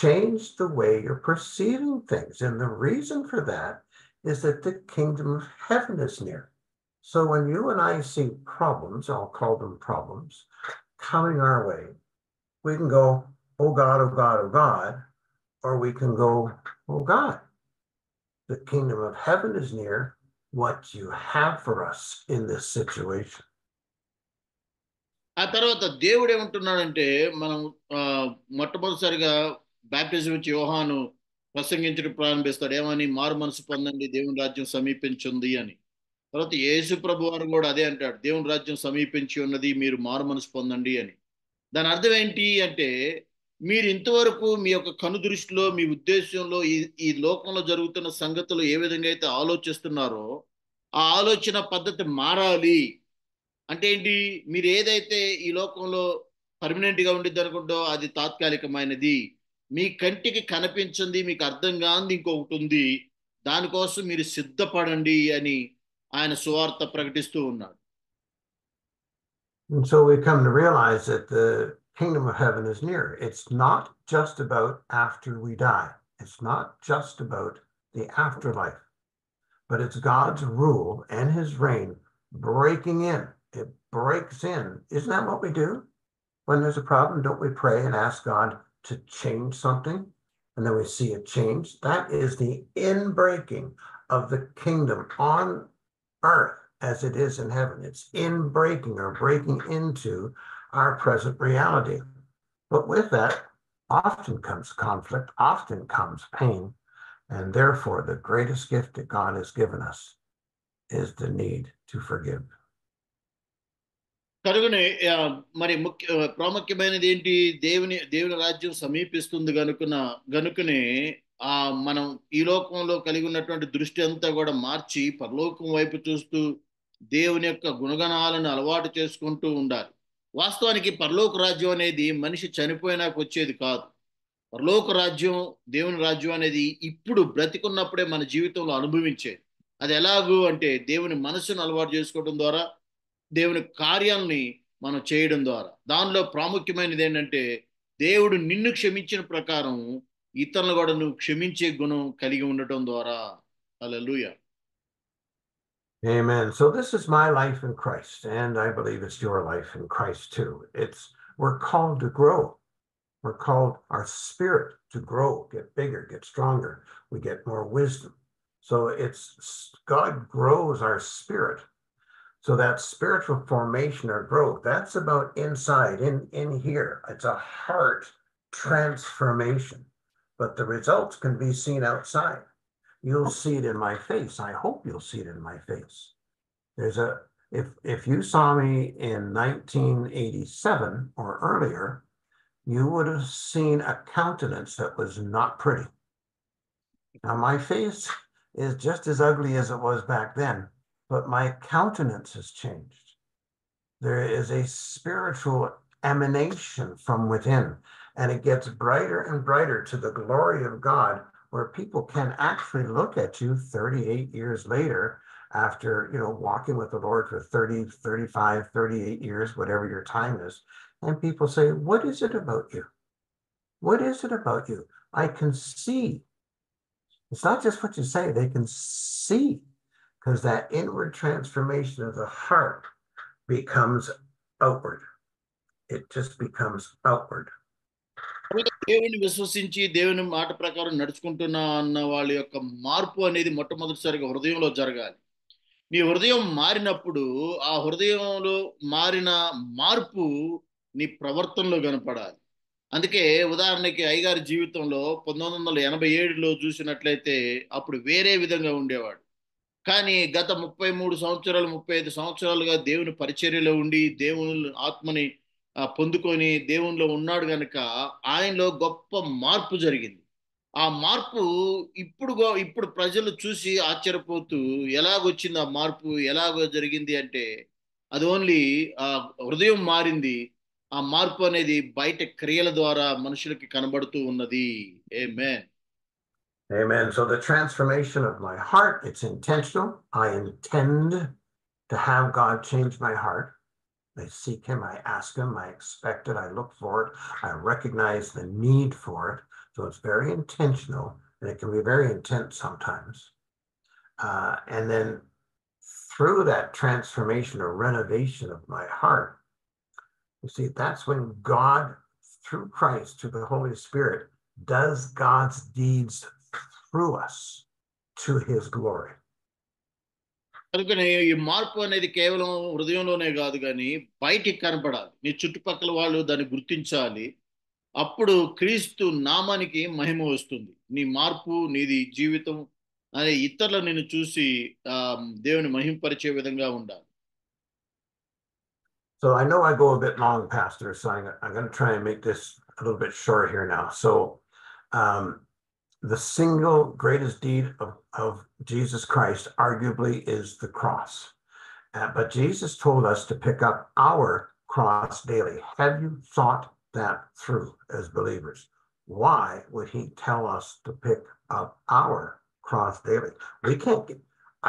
change the way you're perceiving things. And the reason for that is that the kingdom of heaven is near. So when you and I see problems, I'll call them problems, coming our way, we can go, oh God, oh God, oh God, or we can go, oh God, the kingdom of heaven is near. What you have for us in this situation. ఆ తర్వాత దేవుడు ఏమంటున్నాడంటే, మనం మొట్టమొదటిసారిగా baptism ఇచ్చి యోహాను ప్రసంగించడం ప్రారంభిస్తాడు. ఏమని? మారు మనసు పొందండి, దేవుని రాజ్యం సమీపించింది అని. తర్వాత యేసు ప్రభు వారు కూడా అదే అంటాడు, దేవుని రాజ్యం సమీపించి ఉన్నది, మీరు మారు మనసు పొందండి అని. దాని అర్థం ఏంటి అంటే, మీరు ఇంతవరకు మీ యొక్క కనుదృష్టిలో, మీ ఉద్దేశంలో ఈ లోకంలో జరుగుతున్న సంగతులు ఏ విధంగా అయితే ఆలోచిస్తున్నారో ఆ ఆలోచన పద్ధతి మారాలి. అంటే ఏంటి? మీరు ఏదైతే ఈ లోకంలో పర్మనెంట్గా ఉండిద్ది అనుకుంటో అది తాత్కాలికమైనది. మీ కంటికి కనిపించింది, మీకు అర్థం కాంది ఇంకొకటి ఉంది, దానికోసం మీరు సిద్ధపడండి అని ఆయన సువార్త ప్రకటిస్తూ ఉన్నాడు. And so we come to realize that the kingdom of heaven is near. It's not just about after we die. It's not just about the afterlife, but it's God's rule and his reign breaking in. It breaks in. Isn't that what we do? When there's a problem, don't we pray and ask God to change something? And then we see a change. That is the inbreaking of the kingdom on earth as it is in heaven. It's inbreaking or breaking into our present reality. But with that often comes conflict, often comes pain, and therefore the greatest gift that God has given us is the need to forgive. కనుగనే మరి ప్రాముఖ్యమైనది ఏంటి? దేవుని రాజ్యం సమీపిస్తుంది గనుకనే మనం ఈ లోకంలో కలిగి ఉన్నటువంటి దృష్టి అంతా కూడా మార్చి పరలోకం వైపు చూస్తూ దేవుని యొక్క గుణగణాలను అలవాటు చేసుకుంటూ ఉండాలి. వాస్తవానికి పరలోక రాజ్యం అనేది మనిషి చనిపోయినాక వచ్చేది కాదు. పరలోక రాజ్యం, దేవుని రాజ్యం అనేది ఇప్పుడు బ్రతికున్నప్పుడే మన జీవితంలో అనుభవించేది. అది ఎలాగూ అంటే దేవుని మనసును అలవాటు చేసుకోవడం ద్వారా, దేవుని కార్యాలని మనం చేయడం ద్వారా. దానిలో ప్రాముఖ్యమైనది ఏంటంటే దేవుడు నిన్ను క్షమించిన ప్రకారం ఇతరులను కూడా నువ్వు క్షమించే గుణం కలిగి ఉండటం ద్వారా. హల్లెలూయా. Amen. So this is my life in Christ, and I believe it's your life in Christ too. We're called to grow. We're called our spirit to grow, get bigger, get stronger. We get more wisdom. So God grows our spirit. So that spiritual formation or growth, that's about inside, in here. It's a heart transformation. But the results can be seen outside. You'll see it in my face. I hope you'll see it in my face. If you saw me in 1987 or earlier, you would have seen a countenance that was not pretty. Now my face is just as ugly as it was back then, but my countenance has changed. There is a spiritual emanation from within, and it gets brighter and brighter to the glory of God, where people can actually look at you 38 years later after, walking with the Lord for 30, 35, 38 years, whatever your time is. And people say, what is it about you? What is it about you? I can see. It's not just what you say, they can see, because that inward transformation of the heart becomes outward. It just becomes outward. దేవుని విశ్వసించి దేవుని మాట ప్రకారం నడుచుకుంటున్నా అన్న వాళ్ళ యొక్క మార్పు అనేది మొట్టమొదటిసారిగా హృదయంలో జరగాలి. నీ హృదయం మారినప్పుడు ఆ హృదయంలో మారిన మార్పు నీ ప్రవర్తనలో కనపడాలి. అందుకే ఉదాహరణకి అయ్యగారి జీవితంలో 1987లో చూసినట్లయితే అప్పుడు వేరే విధంగా ఉండేవాడు. కానీ గత 33 సంవత్సరాలు 35 సంవత్సరాలుగా దేవుని పరిచర్యలో ఉండి దేవుని ఆత్మని పొందుకొని దేవునిలో ఉన్నాడు గనక ఆయనలో గొప్ప మార్పు జరిగింది. ఆ మార్పు ఇప్పుడు ప్రజలు చూసి ఆశ్చర్యపోతూ ఎలాగొచ్చింది ఆ మార్పు, ఎలాగో జరిగింది అంటే అది ఓన్లీ హృదయం మారింది. ఆ మార్పు అనేది బయట క్రియల ద్వారా మనుషులకి కనబడుతూ ఉన్నది. ఆమేన్. Amen. So the transformation of my heart, it's intentional. I intend to have God change my heart. I seek him, I ask him, I expect it, I look for it, I recognize the need for it. So it's very intentional, and it can be very intense sometimes. And then through that transformation or renovation of my heart, you see, that's when God, through Christ, through the Holy Spirit, does God's deeds through us to his glory. కనుకనే ఈ మార్పు అనేది కేవలం హృదయంలోనే కాదు కానీ బయటికి కనపడాలి. నీ చుట్టుపక్కల వాళ్ళు దాన్ని గుర్తించాలి. అప్పుడు క్రీస్తు నామానికి మహిమ వస్తుంది. నీ మార్పు, నీది జీవితం అనే ఇతరులు నిన్ను చూసి దేవుని మహిమపరిచే విధంగా ఉండాలి. So I know I go a bit long, Pastor, so I'm going to try and make this a little bit short here now. So the single greatest deed of Jesus Christ arguably is the cross. But Jesus told us to pick up our cross daily. Have you thought that through as believers? Why would he tell us to pick up our cross daily?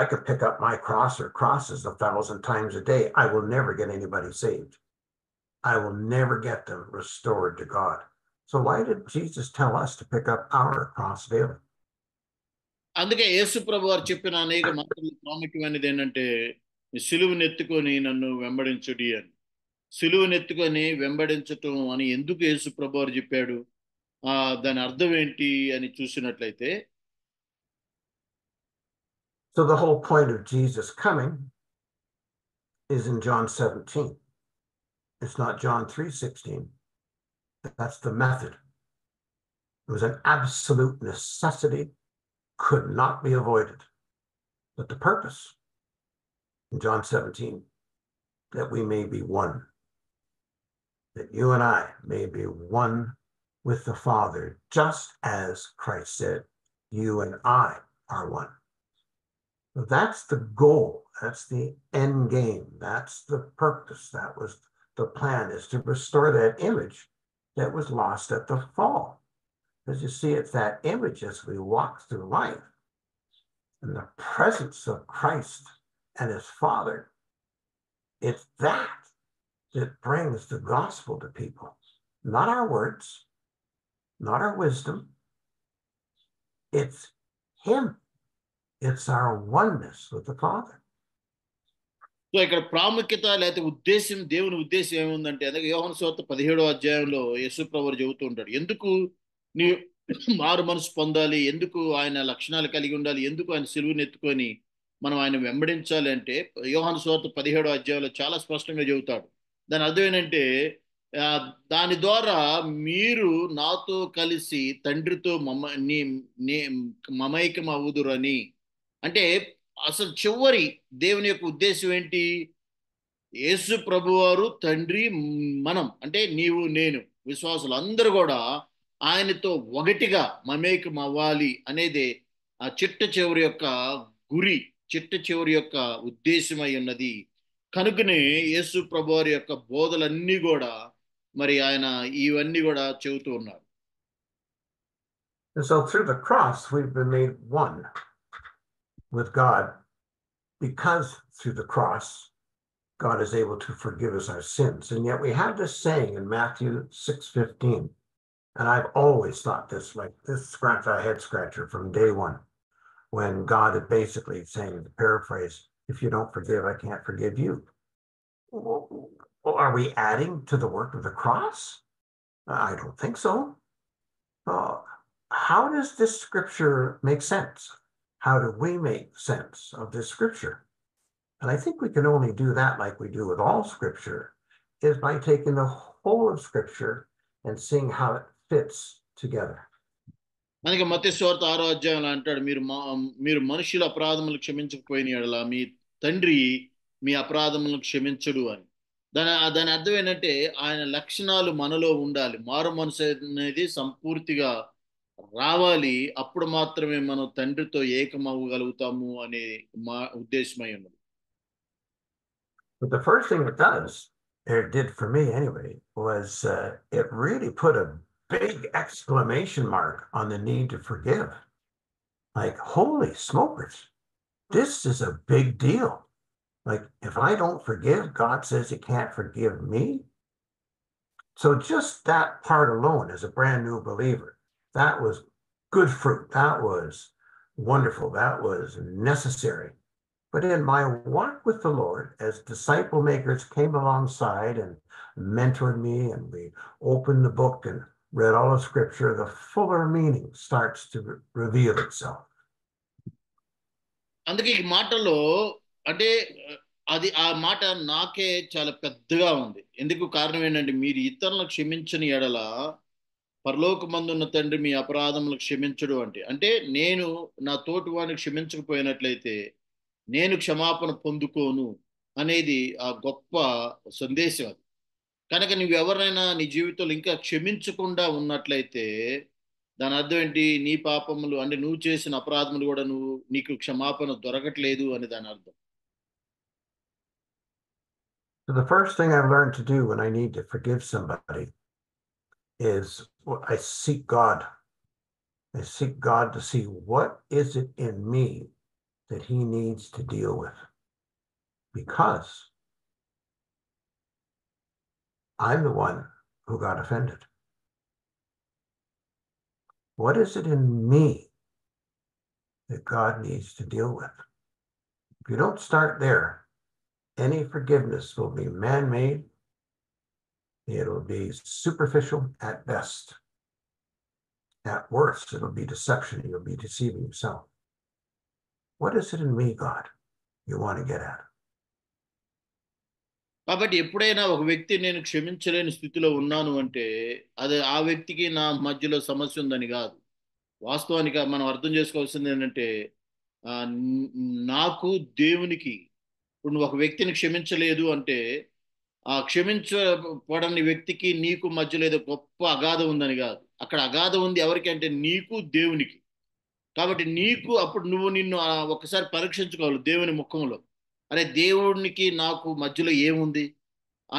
I could pick up my cross or crosses 1,000 times a day. I will never get anybody saved. I will never get them restored to God. So why did Jesus tell us to pick up our cross daily? అందుకే యేసు ప్రభు వారు చెప్పిన అనేక మాటలు ప్రాముఖ్యమైనది ఏంటంటే సిలువను ఎత్తుకొని నన్ను వెంబడించుడి అని. సిలువను ఎత్తుకొని వెంబడించటం అని ఎందుకు యేసు ప్రభు వారు చెప్పాడు, దాని అర్థం ఏంటి అని చూసినట్లయితే, so the whole point of Jesus coming is in John 17. It's not John 3:16. That's the method. It was an absolute necessity, could not be avoided. But the purpose in John 17, that we may be one, that you and I may be one with the Father, just as Christ said, you and I are one. So that's the goal. That's the end game. That's the purpose. That was the plan, is to restore that image that was lost at the fall. Because you see, it's that image as we walk through life in the presence of Christ and his Father. It's that that brings the gospel to people, not our words, not our wisdom. It's him. It's our oneness with the Father. So ఇక్కడ ప్రాముఖ్యత లేకపోతే ఉద్దేశం, దేవుని ఉద్దేశం ఏముందంటే, అందుకే యోహాను సువార్త 17వ అధ్యాయంలో యేసు ప్రభువు చెబుతూ ఉంటాడు, ఎందుకు నీ మారు మనసు పొందాలి, ఎందుకు ఆయన లక్షణాలు కలిగి ఉండాలి, ఎందుకు ఆయన సిలువను ఎత్తుకొని మనం ఆయన వెంబడించాలి అంటే, యోహాను సువార్త 17వ అధ్యాయంలో చాలా స్పష్టంగా చెబుతాడు. దాని అర్థం ఏంటంటే, దాని ద్వారా మీరు నాతో కలిసి తండ్రితో మమైకం అవుదురని. అంటే అసలు చివరి దేవుని యొక్క ఉద్దేశం ఏంటి? యేసు ప్రభువారు, తండ్రి, మనం అంటే నీవు నేను విశ్వాసులు అందరూ కూడా ఆయనతో ఒకటిగా మమేకం అవ్వాలి అనేదే ఆ చిట్ట చివరి యొక్క గురి, చిట్ట చివరి యొక్క ఉద్దేశమై ఉన్నది. కనుకనే యేసు ప్రభువారి యొక్క బోధలన్నీ కూడా మరి ఆయన ఇవన్నీ కూడా చెబుతూ ఉన్నారు. And so through the cross, we've been made one with God, because through the cross, God is able to forgive us our sins. And yet we have this saying in Matthew 6:15, and I've always thought this, like this scratch a head scratcher from day one, when God is basically saying, to paraphrase, if you don't forgive, I can't forgive you. Are we adding to the work of the cross? I don't think so. How does this scripture make sense? How do we make sense of this scripture? And I think we can only do that, like we do with all scripture, is by taking the whole of scripture and seeing how it fits together. అందుకే మత్తయి సువార్త 6వ అధ్యాయంలో అంటాడు, మీరు మనుషుల అపరాధములు క్షమించకపోయిన యెడల మీ తండ్రి మీ అపరాధములను క్షమించడు అని. దాని అర్థం ఏంటంటే, ఆయన లక్షణాలు మనలో ఉండాలి. మారు మనసు అనేది సంపూర్తిగా రావాలి. అప్పుడు మాత్రమే మనం తండ్రితో ఏకమవ్వగలుగుతాము అనే మా ఉద్దేశమై ఉన్నది. But the first thing it does, it did for me anyway, was it really put a big exclamation mark on the need to forgive. Like, holy smokers, this is a big deal. Like, if I don't forgive, God says he can't forgive me. So just that part alone, as a brand new believer, that was good fruit. That was wonderful. That was necessary. But in my walk with the Lord, as disciple makers came alongside and mentored me, and we opened the book and read all of scripture, the fuller meaning starts to reveal itself. అందుకే ఈ మాటలో అంటే అది ఆ మాట నాకే చాలా పెద్దగా ఉంది. ఎందుకు కారణం ఏంటంటే, మీరు ఇతరులను క్షమించని ఎడల పరలోకమందున్న తండ్రి మీ అపరాధములు క్షమించడు అంటే నేను నా తోటి వాడిని క్షమించకపోయినట్లయితే నేను క్షమాపణ పొందుకోను అనేది ఆ గొప్ప సందేశం. అది కనుక నువ్వు ఎవరైనా నీ జీవితంలో ఇంకా క్షమించకుండా ఉన్నట్లయితే దాని అర్థం ఏంటి? నీ పాపములు అంటే నువ్వు చేసిన అపరాధములు కూడా నీకు క్షమాపణ దొరకట్లేదు అని దాని అర్థం. So the first thing I've learned to do when I need to forgive somebody is I seek God. I seek God to see what is it in me that he needs to deal with, because I'm the one who got offended. What is it in me that God needs to deal with? If you don't start there, any forgiveness will be man-made. It'll be superficial at best. At worst, it'll be deception. You'll be deceiving yourself. What is it in me, God, you want to get at? కాబట్టి ఎప్పుడైనా ఒక వ్యక్తి నేను క్షమించలేని స్థితిలో ఉన్నాను అంటే అది ఆ వ్యక్తికి నా మధ్యలో సమస్య ఉందని కాదు. వాస్తవానికి మనం అర్థం చేసుకోవాల్సింది ఏంటంటే, నాకు దేవునికి ఇప్పుడు నువ్వు ఒక వ్యక్తిని క్షమించలేదు అంటే ఆ క్షమించబడని వ్యక్తికి నీకు మధ్యలో ఏదో గొప్ప అగాధం ఉందని కాదు. అక్కడ అగాధం ఉంది ఎవరికి అంటే నీకు దేవునికి. కాబట్టి నీకు అప్పుడు నువ్వు నిన్ను ఒకసారి పరీక్షించుకోవాలి దేవుని ముఖంలో. అరే దేవునికి నాకు మధ్యలో ఏముంది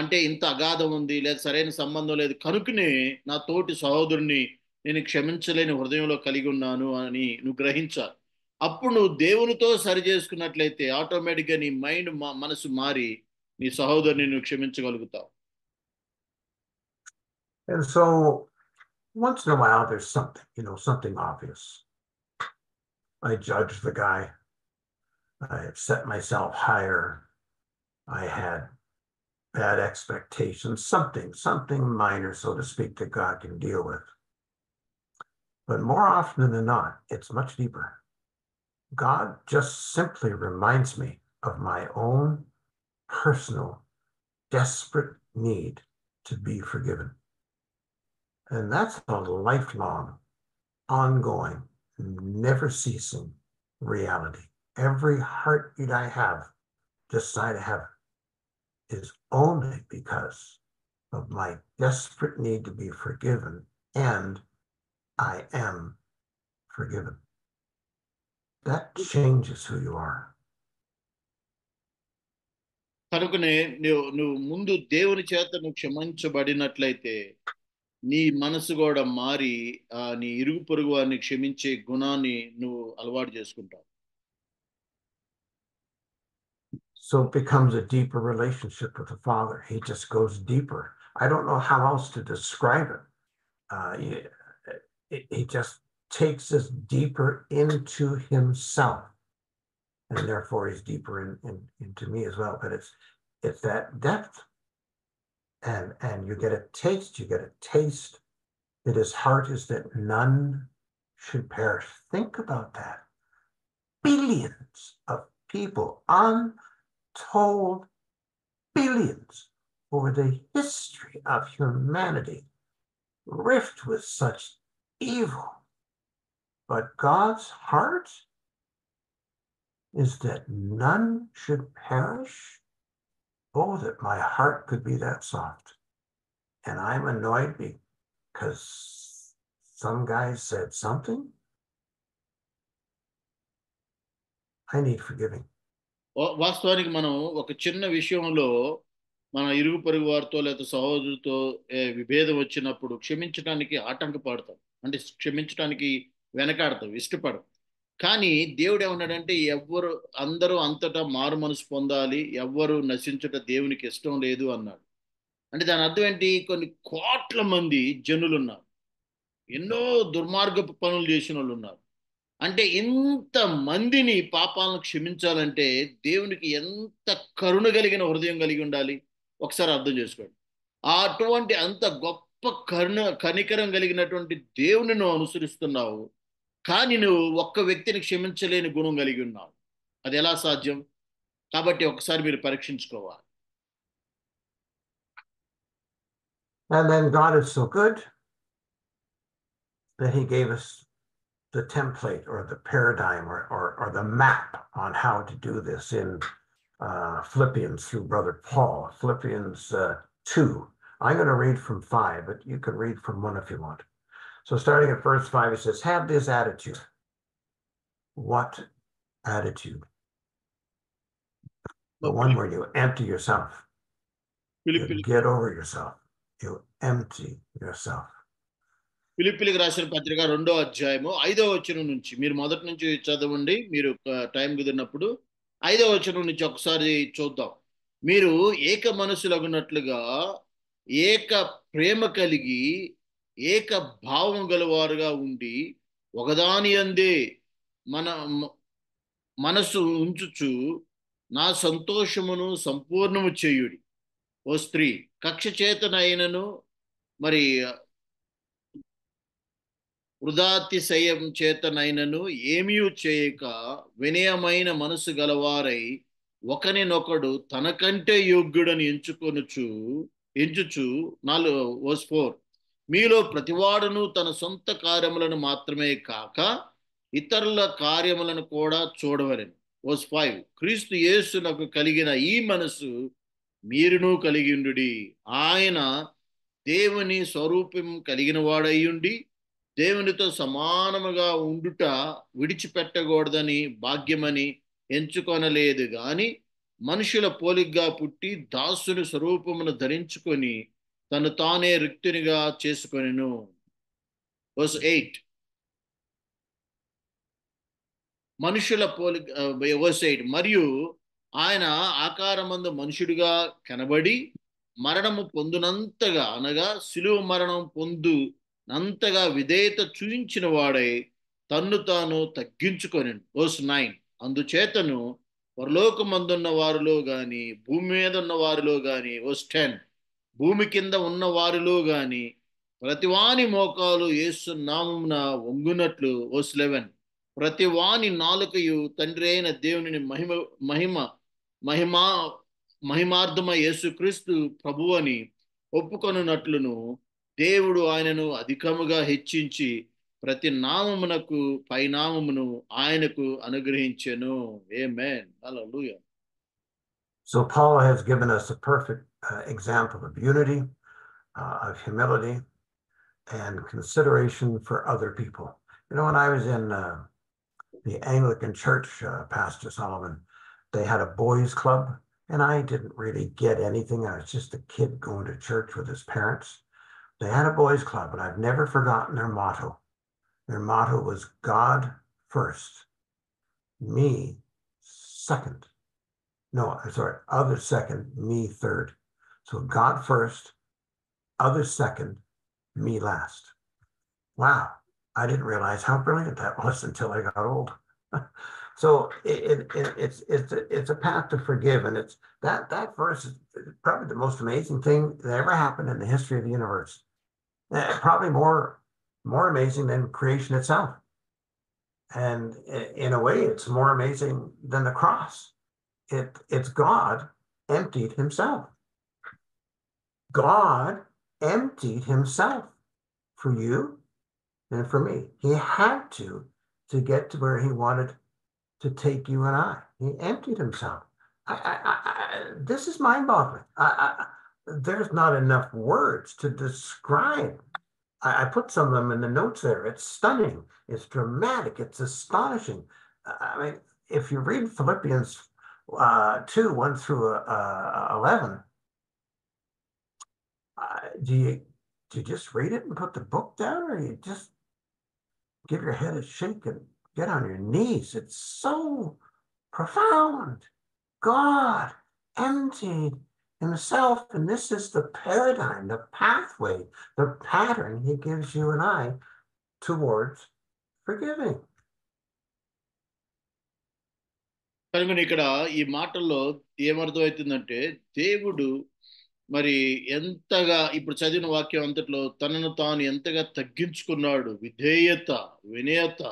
అంటే ఇంత అగాధం ఉంది, లేదా సరైన సంబంధం లేదు కనుకనే నా తోటి సహోదరుని నేను క్షమించలేని హృదయంలో కలిగి ఉన్నాను అని నువ్వు గ్రహించాలి. అప్పుడు నువ్వు దేవునితో సరి చేసుకున్నట్లయితే ఆటోమేటిక్గా నీ మైండ్ మనసు మారి నీ సహోదరుని నువ్వు క్షమించగలుగుతావు. And so once in a while there's something, something obvious. I judged the guy. I have set myself higher. I had bad expectations, something minor, so to speak, that God can deal with. But more often than not, it's much deeper. God just simply reminds me of my own personal, desperate need to be forgiven. And that's a lifelong, ongoing, never ceasing reality. Every heartbeat I have this side of heaven is only because of my desperate need to be forgiven, and I am forgiven. That changes who you are. కనుకనే నువ్వు ముందు దేవుని చేత నువ్వు క్షమించబడినట్లయితే నీ మనసు కూడా మారి నీ ఇరుగు పొరుగు వారిని క్షమించే గుణాన్ని నువ్వు అలవాటు చేసుకుంటావు. So it becomes a deeper relationship with the Father. He just goes deeper. I don't know how else to describe it. He just takes us deeper into himself. And therefore he's deeper into me as well. But it's that depth. And you get a taste that his heart is that none should perish. Think about that. Billions of people, untold billions over the history of humanity, rift with such evil. But God's heart is that none should perish. Oh, that my heart could be that soft. And I'm annoyed because some guy said something. I need forgiving. వాస్తవానికి మనం ఒక చిన్న విషయంలో మన ఇరుగు పొరుగు వారితో లేదా సహోదరుతో విభేదం వచ్చినప్పుడు క్షమించడానికి ఆటంకపడతాం, అంటే క్షమించడానికి వెనకాడతాం, ఇష్టపడం. కానీ దేవుడు ఏమన్నాడంటే అందరూ అంతటా మారు మనసు పొందాలి, ఎవ్వరు నశించుట దేవునికి ఇష్టం లేదు అన్నాడు. అంటే దాని అర్థం ఏంటి? కొన్ని కోట్ల మంది జనులు ఉన్నారు, ఎన్నో దుర్మార్గపు పనులు చేసిన వాళ్ళు ఉన్నారు. అంటే ఇంత మందిని పాపాలను క్షమించాలంటే దేవునికి ఎంత కరుణ కలిగిన హృదయం కలిగి ఉండాలి ఒకసారి అర్థం చేసుకోండి. అటువంటి అంత గొప్ప కనికరం కలిగినటువంటి దేవుని నువ్వు అనుసరిస్తున్నావు, కానీ నువ్వు ఒక్క వ్యక్తిని క్షమించలేని గుణం కలిగి ఉన్నావు. అది ఎలా సాధ్యం? కాబట్టి ఒకసారి మీరు పరీక్షించుకోవాలి. And then God is so good that he gave us the template or the paradigm or the map on how to do this in Philippians through Brother Paul. Philippians 2. I'm going to read from 5, but you can read from 1 if you want. So starting at verse 5, he says, have this attitude. What attitude? The one where you empty yourself. You get over yourself. You empty yourself. ఫిలిప్పీలకు రాసిన పత్రిక 2వ అధ్యాయము 5వ వచనం నుంచి మీరు మొదటి నుంచి చదవండి. మీరు టైం కుదిరినప్పుడు 5వ వచనం నుంచి ఒకసారి చూద్దాం. మీరు ఏక మనసులగునట్లుగా ఏక ప్రేమ కలిగి ఏక భావం గలవారుగా ఉండి ఒకదాని యందే మనసు ఉంచుచు నా సంతోషమును సంపూర్ణము చేయుడి. ఓ స్త్రీ కక్ష చేతనైనను మరి వృధాతిశయం చేతనైనను ఏమీ చేయక వినయమైన మనసు గలవారై ఒకరినొకడు తనకంటే యోగ్యుడని ఎంచుచు 4 మీలో ప్రతివాడును తన సొంత కార్యములను మాత్రమే కాక ఇతరుల కార్యములను కూడా చూడవలెను. verse 5. క్రీస్తు యేసునకు కలిగిన ఈ మనసు మీరును కలిగి ఉండుడి. ఆయన దేవుని స్వరూపం కలిగిన వాడయ్యుండి దేవునితో సమానముగా ఉండుట విడిచిపెట్టకూడదని భాగ్యమని ఎంచుకొనలేదు గాని మనుషుల పోలికగా పుట్టి దాసుని స్వరూపమును ధరించుకొని తను తానే రిక్తునిగా చేసుకొనెను. verse 8. మనుషుల పోలిక verse 8. మరియు ఆయన ఆకారమందు మనుషుడిగా కనబడి మరణము పొందునంతగా అనగా శిలువ మరణం పొందునంతగా విధేయత చూయించిన వాడై తన్ను తాను తగ్గించుకొనెను. verse 9. అందుచేతను పరలోకమందున్న వారిలో గాని భూమి మీద ఉన్న వారిలో గాని verse 10. భూమి కింద ఉన్న వారిలో గాని ప్రతివాని మోకాలు యేసు నామమున వంగునట్లు verse 11. ప్రతివాని నాలుకయు తండ్రి అయిన దేవుని మహిమార్థమ యేసుక్రీస్తు ప్రభువని ఒప్పుకొనున్నట్లును దేవుడు ఆయనను అధికముగా హెచ్చించి ప్రతి నామమునకు పైనామమును ఆయనకు అనుగ్రహించెను. ఆమేన్. హల్లెలూయా. So Paul has given us a perfect example of unity, of humility, and consideration for other people. You know, when I was in the Anglican Church, Pastor Solomon, they had a boys' club, and I didn't really get anything. I was just a kid going to church with his parents. They had a boys' club, and I've never forgotten their motto. Their motto was God first, me second. No, I'm sorry, others second, me third. So God first, others second, me last. Wow, I didn't realize how brilliant that was until I got old. So it's a path to forgive, and it's that verse is probably the most amazing thing that ever happened in the history of the universe. Probably more amazing than creation itself, and in a way, it's more amazing than the cross. It's God emptied himself. God emptied himself for you and for me. He had to get to where he wanted to take you and I. He emptied himself. This is mind-boggling. There's not enough words to describe. I put some of them in the notes there. It's stunning. It's dramatic. It's astonishing. I mean, if you read Philippians 2, 1 through 11, do you just read it and put the book down, or you just give your head a shake and get on your knees? It's so profound. God emptied himself, and this is the paradigm, the pathway, the pattern he gives you and I towards forgiving. కనుక ఇక్కడ ఈ మాటల్లో ఏమర్థమవుతుందంటే దేవుడు మరి ఎంతగా ఇప్పుడు చదివిన వాక్యం అంతట్లో తనను తాను ఎంతగా తగ్గించుకున్నాడు. విధేయత, వినయత,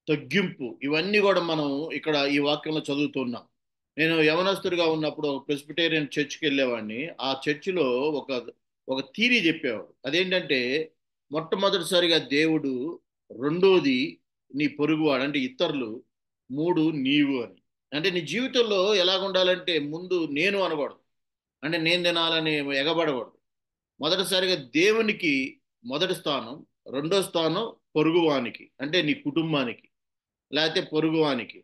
తగ్గింపు, ఇవన్నీ కూడా మనం ఇక్కడ ఈ వాక్యంలో చదువుతున్నాం. నేను యవనస్తుడిగా ఉన్నప్పుడు ఒక ప్రెస్బిటేరియన్ చర్చ్కి వెళ్ళేవాడిని. ఆ చర్చిలో ఒక థీరీ చెప్పేవాడు. అదేంటంటే మొట్టమొదటిసారిగా దేవుడు, రెండోది నీ పొరుగువాడు అంటే ఇతరులు, 3 నీవు అని. అంటే నీ జీవితంలో ఎలాగ ఉండాలంటే ముందు నేను అనకూడదు, అంటే నేను తినాలని ఎగబడకూడదు. మొదటిసారిగా దేవునికి మొదటి స్థానం, రెండో స్థానం పొరుగువానికి అంటే నీ కుటుంబానికి లేకపోతే పొరుగువానికి,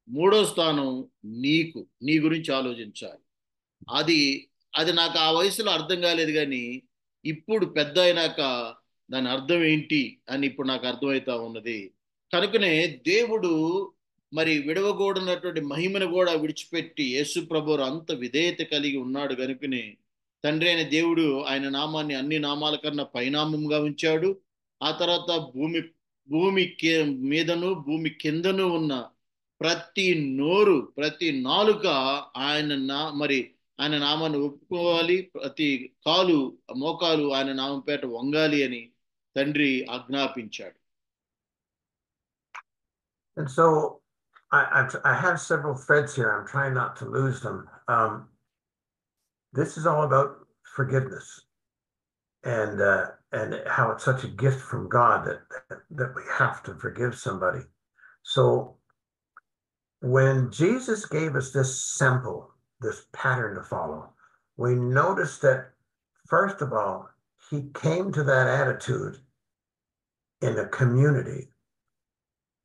మూడో స్థానం నీకు, నీ గురించి ఆలోచించాలి. అది నాకు ఆ వయసులో అర్థం కాలేదు, కానీ ఇప్పుడు పెద్ద అయినాక దాని అర్థం ఏంటి అని ఇప్పుడు నాకు అర్థమవుతా ఉన్నది. కనుకనే దేవుడు మరి విడవకూడనటువంటి మహిమను కూడా విడిచిపెట్టి యేసు ప్రభువు అంత విధేయత కలిగి ఉన్నాడు. కనుకనే తండ్రి అయిన దేవుడు ఆయన నామాన్ని అన్ని నామాల కన్నా పైనామంగా ఉంచాడు. ఆ తర్వాత భూమి మీదను భూమి కిందను ఉన్న ప్రతి నోరు, ప్రతి నాలుక ఆయన నామాన్ని ఒప్పుకోవాలి, ప్రతి కాలు మోకాలు ఆయన నామం పేట వంగాలి అని తండ్రి ఆజ్ఞాపించాడు. And so I have several threads here. I'm trying not to lose them. This is all about forgiveness and how it's such a gift from God that we have to forgive somebody. So when Jesus gave us this sample, this pattern to follow, we noticed that, first of all, he came to that attitude in a community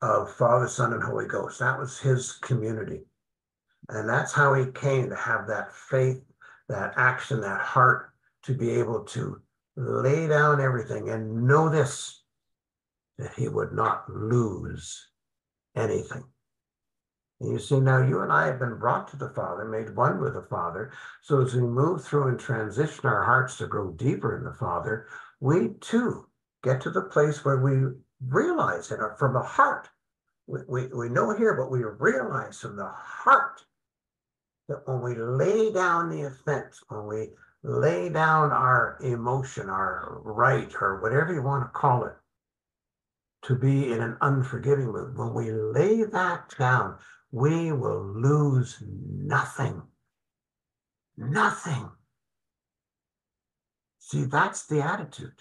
of Father, Son, and Holy Ghost. That was his community. And that's how he came to have that faith, that action, that heart, to be able to lay down everything and know this, that he would not lose anything. And you see, now you and I have been brought to the Father, made one with the Father. So as we move through and transition our hearts to grow deeper in the Father, we too get to the place where we realize it from the heart. We know here, but we realize from the heart that when we lay down the offense, when we lay down our emotion, our right, or whatever you want to call it, to be in an unforgiving mood, when we lay that down, we will lose nothing. Nothing. See, that's the attitude.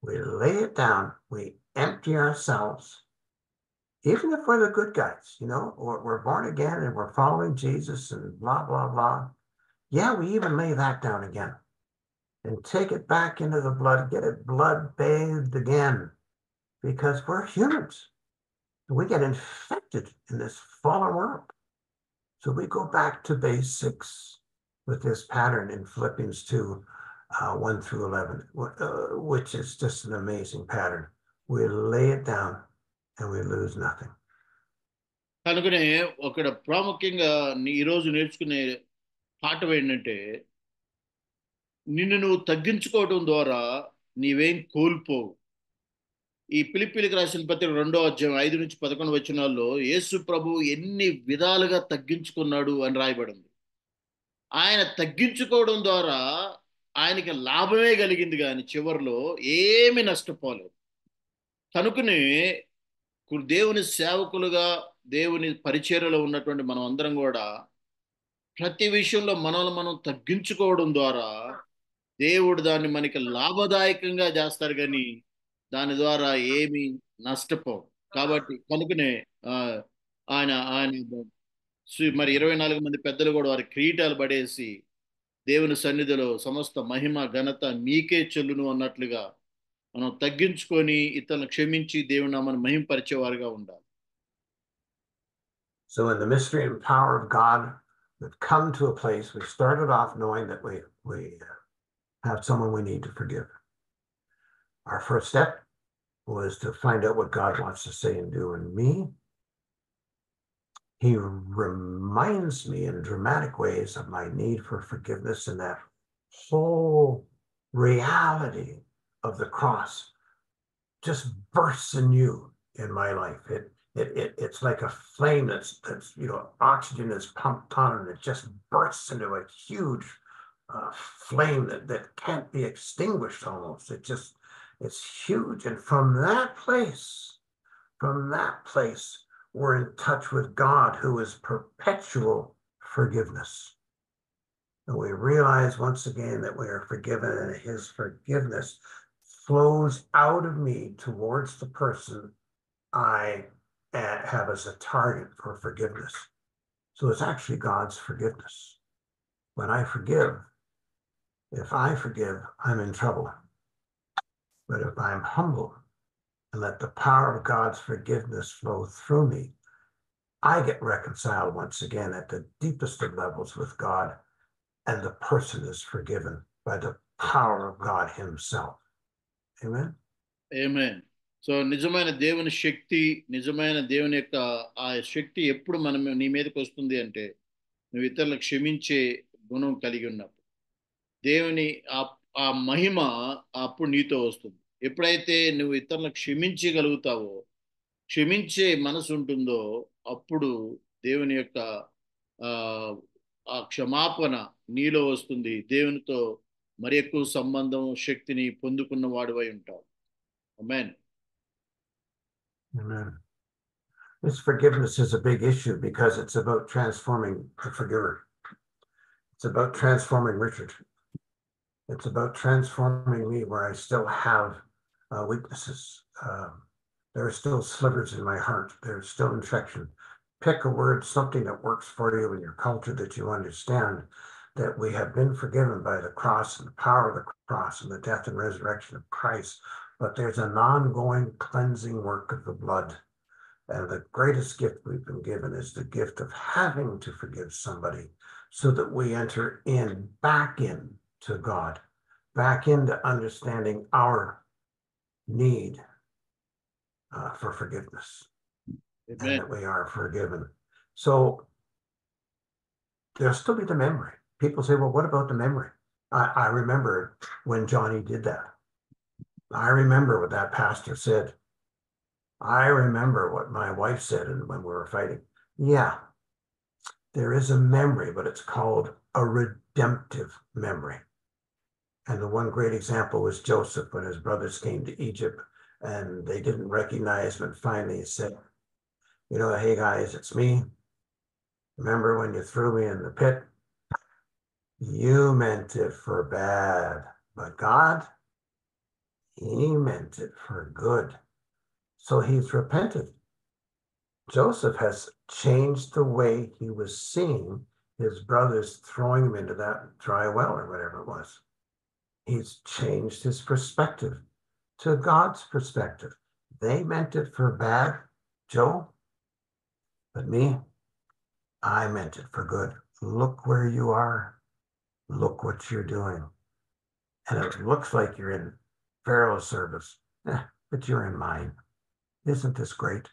We lay it down, we empty ourselves, even if we're the good guys, you know, or we're born again and we're following Jesus and blah, blah, blah. Yeah, we even lay that down again and take it back into the blood, get it blood bathed again, because we're humans. We get infected in this fallen world. So we go back to basics with this pattern in Philippians 2, 1 through 11, which is just an amazing pattern. We lay it down and we lose nothing. కనుకనే ఒక ప్రాముఖ్యంగా ఈరోజు నేర్చుకునే పాఠం ఏంటంటే, నిన్ను నువ్వు తగ్గించుకోవడం ద్వారా నీవేం కోల్పోవు. ఈ ఫిలిప్పీయులకు రాసిన పత్రిక 2వ అధ్యాయం 5 నుంచి 11 వచనాల్లో యేసు ప్రభు ఎన్ని విధాలుగా తగ్గించుకున్నాడు అని రాయబడింది. ఆయన తగ్గించుకోవడం ద్వారా ఆయనకి లాభమే కలిగింది, కానీ చివరిలో ఏమి నష్టపోలేదు. కనుకనే దేవుని సేవకులుగా, దేవుని పరిచర్యలో ఉన్నటువంటి మనం అందరం కూడా ప్రతి విషయంలో మనల్ని మనం తగ్గించుకోవడం ద్వారా దేవుడు దాన్ని మనకి లాభదాయకంగా చేస్తాడు, కానీ దాని ద్వారా ఏమి నష్టపోవు. కాబట్టి కనుకనే ఆయన ఆయన మరి 24 మంది పెద్దలు కూడా వారి కిరీటాలు పడేసి దేవుని సన్నిధిలో సమస్త మహిమ ఘనత మీకే చెల్లును అన్నట్లుగా మనం తగ్గించుకొని ఇతరులను క్షమించి దేవుని నామాన్ని మహిమపరిచేవారుగా ఉండాలి. So in the mystery and power of God, we've come to a place, we started off knowing that we have someone we need to forgive. Our first step was to find out what God wants to say and do in me. He reminds me in dramatic ways of my need for forgiveness, and that whole reality of the cross just bursts anew in my life. It's like a flame that's you know, oxygen is pumped on, and it just bursts into a huge flame that can't be extinguished almost. It's huge. And from that place, we're in touch with God, who is perpetual forgiveness. And we realize once again that we are forgiven, and his forgiveness flows out of me towards the person I have as a target for forgiveness. So it's actually God's forgiveness. When I forgive, if I forgive, I'm in trouble. But if I'm humble and let the power of God's forgiveness flow through me, I get reconciled once again at the deepest of levels with God, and the person is forgiven by the power of God himself. Amen? Amen. So నిజమైన దేవుని శక్తి, నిజమైన దేవుని యొక్క ఆ శక్తి ఎప్పుడు నీ మీదకి వస్తుంది అంటే, నువ్వు ఇతరులకు క్షమించే గుణం కలిగి ఉన్నప్పుడు దేవుని ఆ మహిమ అప్పుడు నీతో వస్తుంది. ఎప్పుడైతే నువ్వు ఇతరులకు క్షమించగలుగుతావో, క్షమించే మనసు ఉంటుందో, అప్పుడు దేవుని యొక్క ఆ క్షమాపణ నీలో వస్తుంది. దేవునితో మరి ఎక్కువ సంబంధం, శక్తిని పొందుకున్న వాడివై ఉంటావు. ఆమేన్. Amen. This forgiveness is a big issue because it's about transforming the forgiver. It's about transforming Richard. It's about transforming me where I still have weaknesses. There are still slivers in my heart. There's still infection. pick a word, something that works for you in your culture that you understand, that we have been forgiven by the cross and the power of the cross and the death and resurrection of Christ. But there's an ongoing cleansing work of the blood. And the greatest gift we've been given is the gift of having to forgive somebody so that we enter back in to God, back into understanding our need for forgiveness. Amen. And that we are forgiven. So there'll still be the memory. People say, well, what about the memory? I remember when Johnny did that. I remember what that pastor said. I remember what my wife said when we were fighting. Yeah, there is a memory, but it's called a redemptive memory. And the one great example was Joseph when his brothers came to Egypt and they didn't recognize him, and finally he said, you know, hey guys, it's me. Remember when you threw me in the pit? You meant it for bad, but God, he meant it for good. So he's repented. Joseph has changed the way he was seeing his brothers throwing him into that dry well or whatever it was. He's changed his perspective to God's perspective. They meant it for bad, Joe, but me, I meant it for good. Look where you are. Look what you're doing. And it looks like you're in Pharaoh's service, but you're in mine. Isn't this great?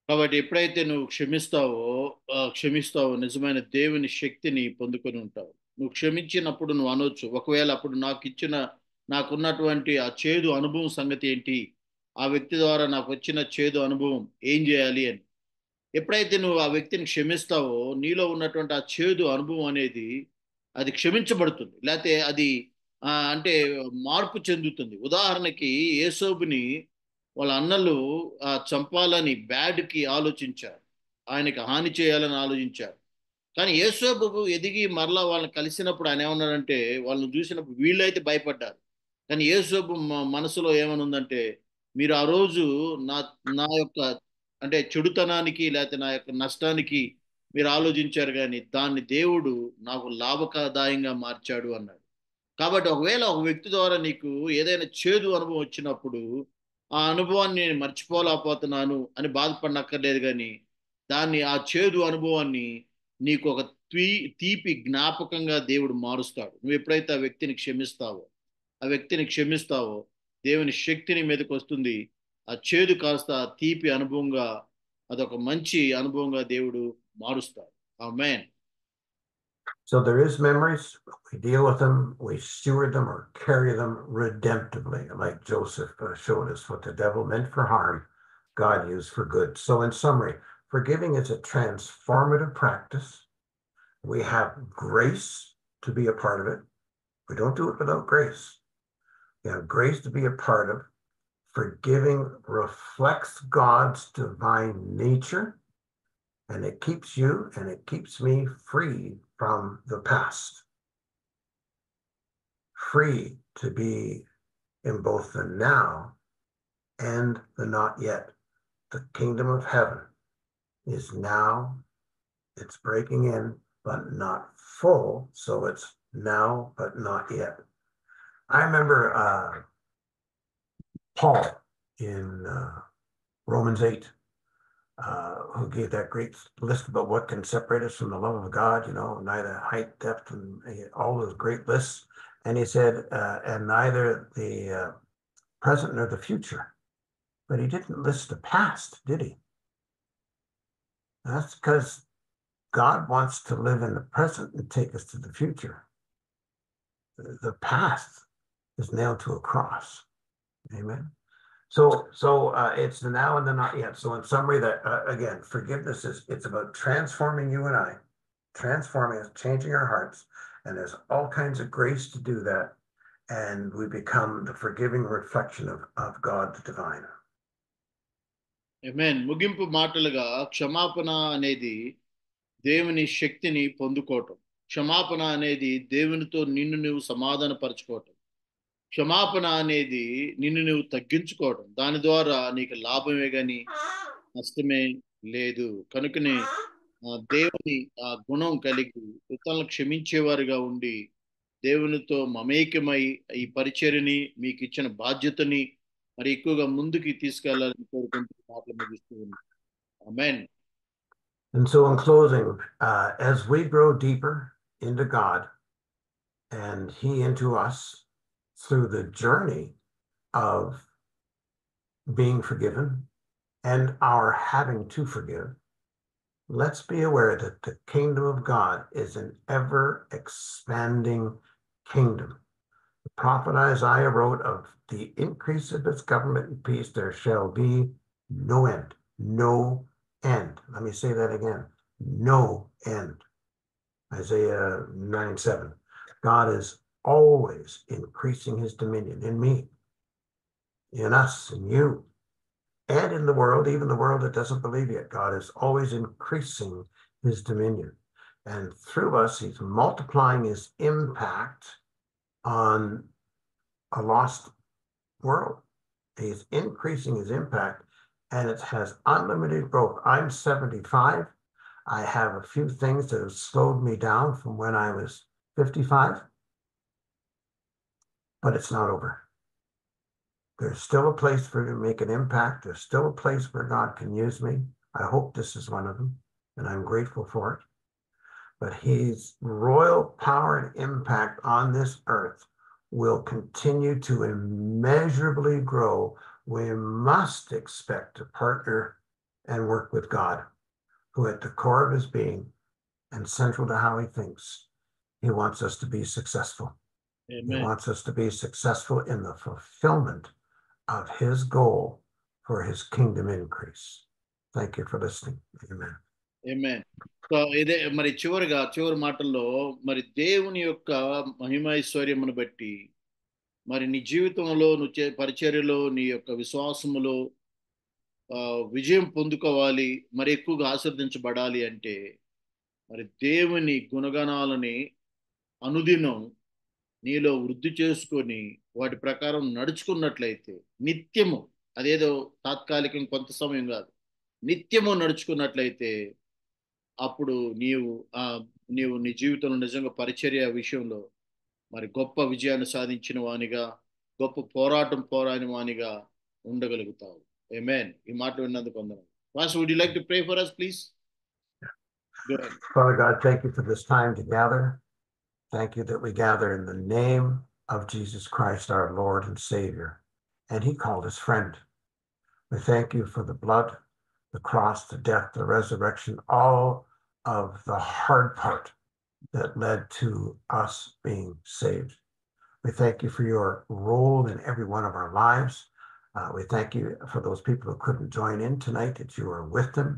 కాబట్టి ఎప్పుడైతే నువ్వు క్షమిస్తావో నిజమైన దేవుని శక్తిని పొందుకొని ఉంటావు. నువ్వు క్షమించినప్పుడు నువ్వు అనొచ్చు, ఒకవేళ అప్పుడు నాకున్నటువంటి ఆ చేదు అనుభవం సంగతి ఏంటి, ఆ వ్యక్తి ద్వారా నాకు వచ్చిన చేదు అనుభవం ఏం చేయాలి అని. ఎప్పుడైతే నువ్వు ఆ వ్యక్తిని క్షమిస్తావో నీలో ఉన్నటువంటి ఆ చేదు అనుభవం అనేది అది క్షమించబడుతుంది, లేకపోతే అది అంటే మార్పు చెందుతుంది. ఉదాహరణకి యేసోబుని వాళ్ళ అన్నలు చంపాలని బ్యాడ్కి ఆలోచించారు, ఆయనకి హాని చేయాలని ఆలోచించారు. కానీ యేసోబు ఎదిగి మరలా వాళ్ళని కలిసినప్పుడు ఆయన ఏమన్నాడంటే, వాళ్ళని చూసినప్పుడు వీళ్ళైతే భయపడ్డారు, కానీ యేసోబు మనసులో ఏమని ఉందంటే, మీరు ఆ రోజు నా నా యొక్క అంటే చెడుతనానికి లేకపోతే నా యొక్క నష్టానికి మీరు ఆలోచించారు, కానీ దాన్ని దేవుడు నాకు లాభదాయంగా మార్చాడు అన్నాడు. కాబట్టి ఒకవేళ ఒక వ్యక్తి ద్వారా నీకు ఏదైనా చేదు అనుభవం వచ్చినప్పుడు ఆ అనుభవాన్ని నేను మర్చిపోలేకపోతున్నాను అని బాధపడనక్కర్లేదు, కానీ ఆ చేదు అనుభవాన్ని నీకు ఒక తీపి జ్ఞాపకంగా దేవుడు మారుస్తాడు. నువ్వు ఎప్పుడైతే ఆ వ్యక్తిని క్షమిస్తావో దేవుని శక్తిని మీదకి వస్తుంది. ఆ చేదు కాస్త తీపి అనుభవంగా, అదొక మంచి అనుభవంగా దేవుడు మారుస్తాడు. ఆమేన్. So there is memories, we deal with them, we steward them or carry them redemptively, like Joseph showed us what the devil meant for harm, God used for good. So in summary, forgiving is a transformative practice. We have grace to be a part of it. We don't do it without grace. We have grace to be a part of. Forgiving reflects God's divine nature, and it keeps you and it keeps me free from the past. Free to be in both the now and the not yet. The kingdom of heaven is now, it's breaking in, but not full, so it's now, but not yet. I remember Paul in Romans 8, who gave that great list about what can separate us from the love of God, neither height, depth, and all those great lists. And he said, and neither the present nor the future. But he didn't list the past, did he? That's because God wants to live in the present and take us to the future. The past is nailed to a cross. Amen. So it's the now and the not yet. So in summary, that again, forgiveness it's about transforming you and I, transforming us, changing our hearts, and there's all kinds of grace to do that, and we become the forgiving reflection of God the divine. ఆమేన్. ముగింపు మాటలుగా క్షమాపణ అనేది దేవుని శక్తిని పొందుకోవటం. క్షమాపణ అనేది దేవునితో నిన్ను నువ్వు సమాధానపరచుకోవటం. క్షమాపణ అనేది నిన్ను నువ్వు తగ్గించుకోవడం. దాని ద్వారా నీకు లాభమే కానీ నష్టమే లేదు. కనుకనే దేవుని గుణం కలిగి ఇతరులను క్షమించేవారుగా ఉండి దేవునితో మమేకమై ఈ పరిచర్యని మీకు ఇచ్చిన బాధ్యతని మరి ఎక్కువగా ముందుకి తీసుకెళ్లాలని కోరుకుంటూ మాటలు ముగిస్తూ ఉన్నాను. ఆమేన్. And so in closing, as we grow deeper into God and He into us through the journey of being forgiven and our having to forgive, let's be aware that the kingdom of God is an ever expanding kingdom. The prophet Isaiah wrote of the increase of its government and peace, there shall be no end, no end. Let me say that again, no end. Isaiah 9:7. God is always increasing his dominion in me, in us, in you, and in the world, even the world that doesn't believe yet. God is always increasing his dominion. And through us, he's multiplying his impact on a lost world. He's increasing his impact, and it has unlimited growth. I'm 75. I have a few things that have slowed me down from when I was 55, but it's not over. There's still a place for you to make an impact. There's still a place where God can use me. I hope this is one of them, and I'm grateful for it. But his royal power and impact on this earth will continue to immeasurably grow. We must expect to partner and work with God, who at the core of his being and central to how he thinks, he wants us to be successful. Amen. He wants us to be successful in the fulfillment of his goal for his kingdom increase. Thank you for listening. Amen. Amen. So ఇదే మరి చివరి మాటల్లో మరి దేవుని యొక్క మహిమైశ్వర్యమును బట్టి మరి నీ జీవితంలో నువ్వు పరిచర్యలో నీ యొక్క విశ్వాసములో విజయం పొందుకోవాలి, మరి ఎక్కువగా ఆశీర్వదించబడాలి అంటే మరి దేవుని గుణగణాలని అనుదినం నీలో వృద్ధి చేసుకొని వాటి ప్రకారం నడుచుకున్నట్లయితే నిత్యము, అదేదో తాత్కాలికం కొంత సమయం కాదు, నిత్యము నడుచుకున్నట్లయితే అప్పుడు నీవు నీ జీవితంలో నిజంగా పరిచర్య విషయంలో మరి గొప్ప విజయాన్ని సాధించిన వానిగా, గొప్ప పోరాడిన వానిగా ఉండగలుగుతావు. ఆమేన్. ఈ మాట విన్నందుకు వందనాలు. Pastor, would you like to pray for us, please? Go ahead. Father God, thank you for this time to gather. Thank you that we gather in the name of Jesus Christ, our Lord and Savior. And he called us friend. We thank you for the blood, the cross, the death, the resurrection, all of the hard part that led to us being saved. We thank you for your role in every one of our lives. We thank you for those people who couldn't join in tonight, that you are with them.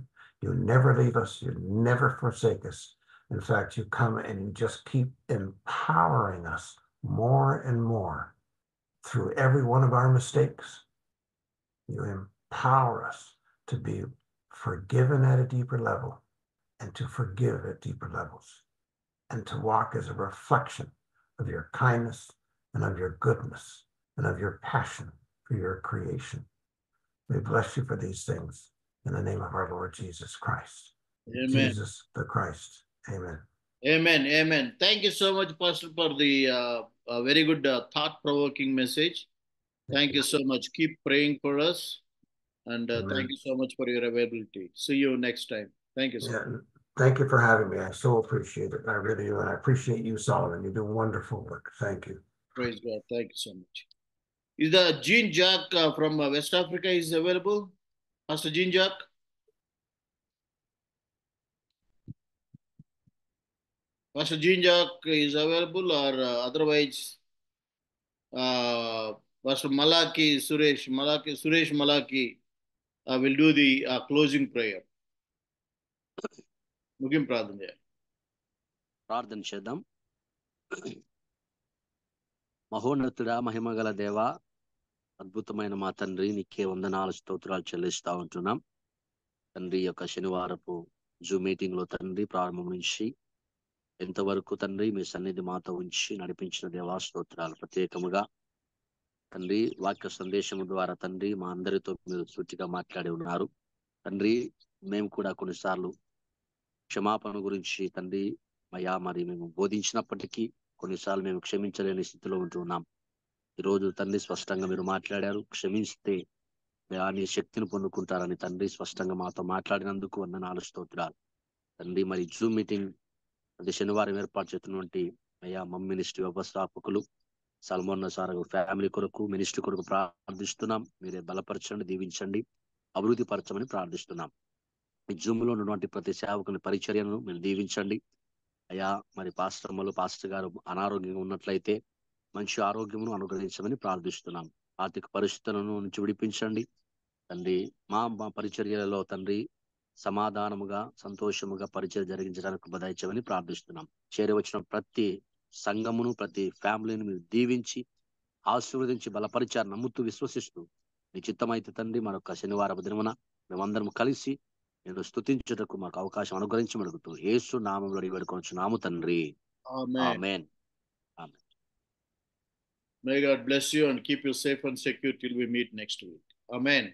You never leave us. You never forsake us. In fact, you come and you just keep empowering us more and more through every one of our mistakes. You empower us to be forgiven at a deeper level and to forgive at deeper levels and to walk as a reflection of your kindness and of your goodness and of your passion for your creation. We bless you for these things in the name of our Lord Jesus Christ. Amen. Jesus the Christ. Amen. Amen. Amen. Thank you so much, Pastor, for the very good thought-provoking message. Thank you so much. Keep praying for us. And thank you so much for your availability. See you next time. Thank you, sir. Yeah, thank you for having me. I so appreciate it. I really do. And I appreciate you, Solomon. You do wonderful work. Thank you. Praise God. Thank you so much. Is the Jean Jack from West Africa is available? Pastor Jean Jack? Pastor Jean Jack is available, or otherwise Pastor Suresh Malaki will do the closing prayer. ముగింపు ప్రార్థన చేయాలి. ప్రార్థన చేద్దాం. మహోన్నతుడా, మహిమగల దేవ, అద్భుతమైన మా తండ్రి, నీకే వందనాలు స్తోత్రాలు చెల్లిస్తా ఉంటున్నాం తండ్రి. యొక్క శనివారపు జూమ్ మీటింగ్ లో తండ్రి ప్రారంభం నుంచి ఎంతవరకు తండ్రి మీ సన్నిధి మాతో ఉంచి నడిపించిన దేవా స్తోత్రాలు. ప్రత్యేకముగా తండ్రి వాక్య సందేశం ద్వారా తండ్రి మా అందరితో మీరు సూటిగా మాట్లాడి ఉన్నారు. తండ్రి మేము కూడా కొన్నిసార్లు క్షమాపణ గురించి తండ్రి అయ్యా మరి మేము బోధించినప్పటికీ కొన్నిసార్లు మేము క్షమించలేని స్థితిలో ఉంటున్నాం. ఈరోజు తండ్రి స్పష్టంగా మీరు మాట్లాడారు, క్షమిస్తే నీ శక్తిని పొందుకుంటారని తండ్రి స్పష్టంగా మాతో మాట్లాడినందుకు వందనాలు, స్తోత్రాలు తండ్రి. మరి జూమ్ మీటింగ్ ప్రతి శనివారం ఏర్పాటు చేస్తున్నటువంటి అయ్యా మమ్ మినిస్ట్రీ వ్యవస్థాపకులు సల్మోన్న సార్ ఫ్యామిలీ కొరకు, మినిస్ట్రీ కొరకు ప్రార్థిస్తున్నాం. మీరే బలపరచండి, దీవించండి, అభివృద్ధి పరచమని ప్రార్థిస్తున్నాం. ఈ జూమ్ లో ఉన్నటువంటి ప్రతి సేవకుని పరిచర్యను మీరు దీవించండి అయ్యా. మరి పాస్టర్ గారు అనారోగ్యంగా ఉన్నట్లయితే మంచి ఆరోగ్యమును అనుగ్రహించమని ప్రార్థిస్తున్నాం. ఆర్థిక పరిస్థితులను నుంచి విడిపించండి తండ్రి. మా పరిచర్యలలో తండ్రి సమాధానముగా సంతోషముగా పరిచయం జరిగించడానికి బదాయించమని ప్రార్థిస్తున్నాం. చేరవచ్చిన ప్రతి సంఘమును ప్రతి ఫ్యామిలీని మీరు దీవించి ఆశీర్వదించి బలపరిచారు నమ్ముతూ విశ్వసిస్తూ నీ చిత్తమైతే తండ్రి మరొక శనివారం దినమున మేమందరం కలిసి నేను స్తుతించుటకు మాకు అవకాశం అనుగ్రహించమడుగుతూ యేసు నామములో వేడుకొనుచున్నాము తండ్రి. ఆమేన్. May God bless you and keep you safe and secure till we meet next week. Amen.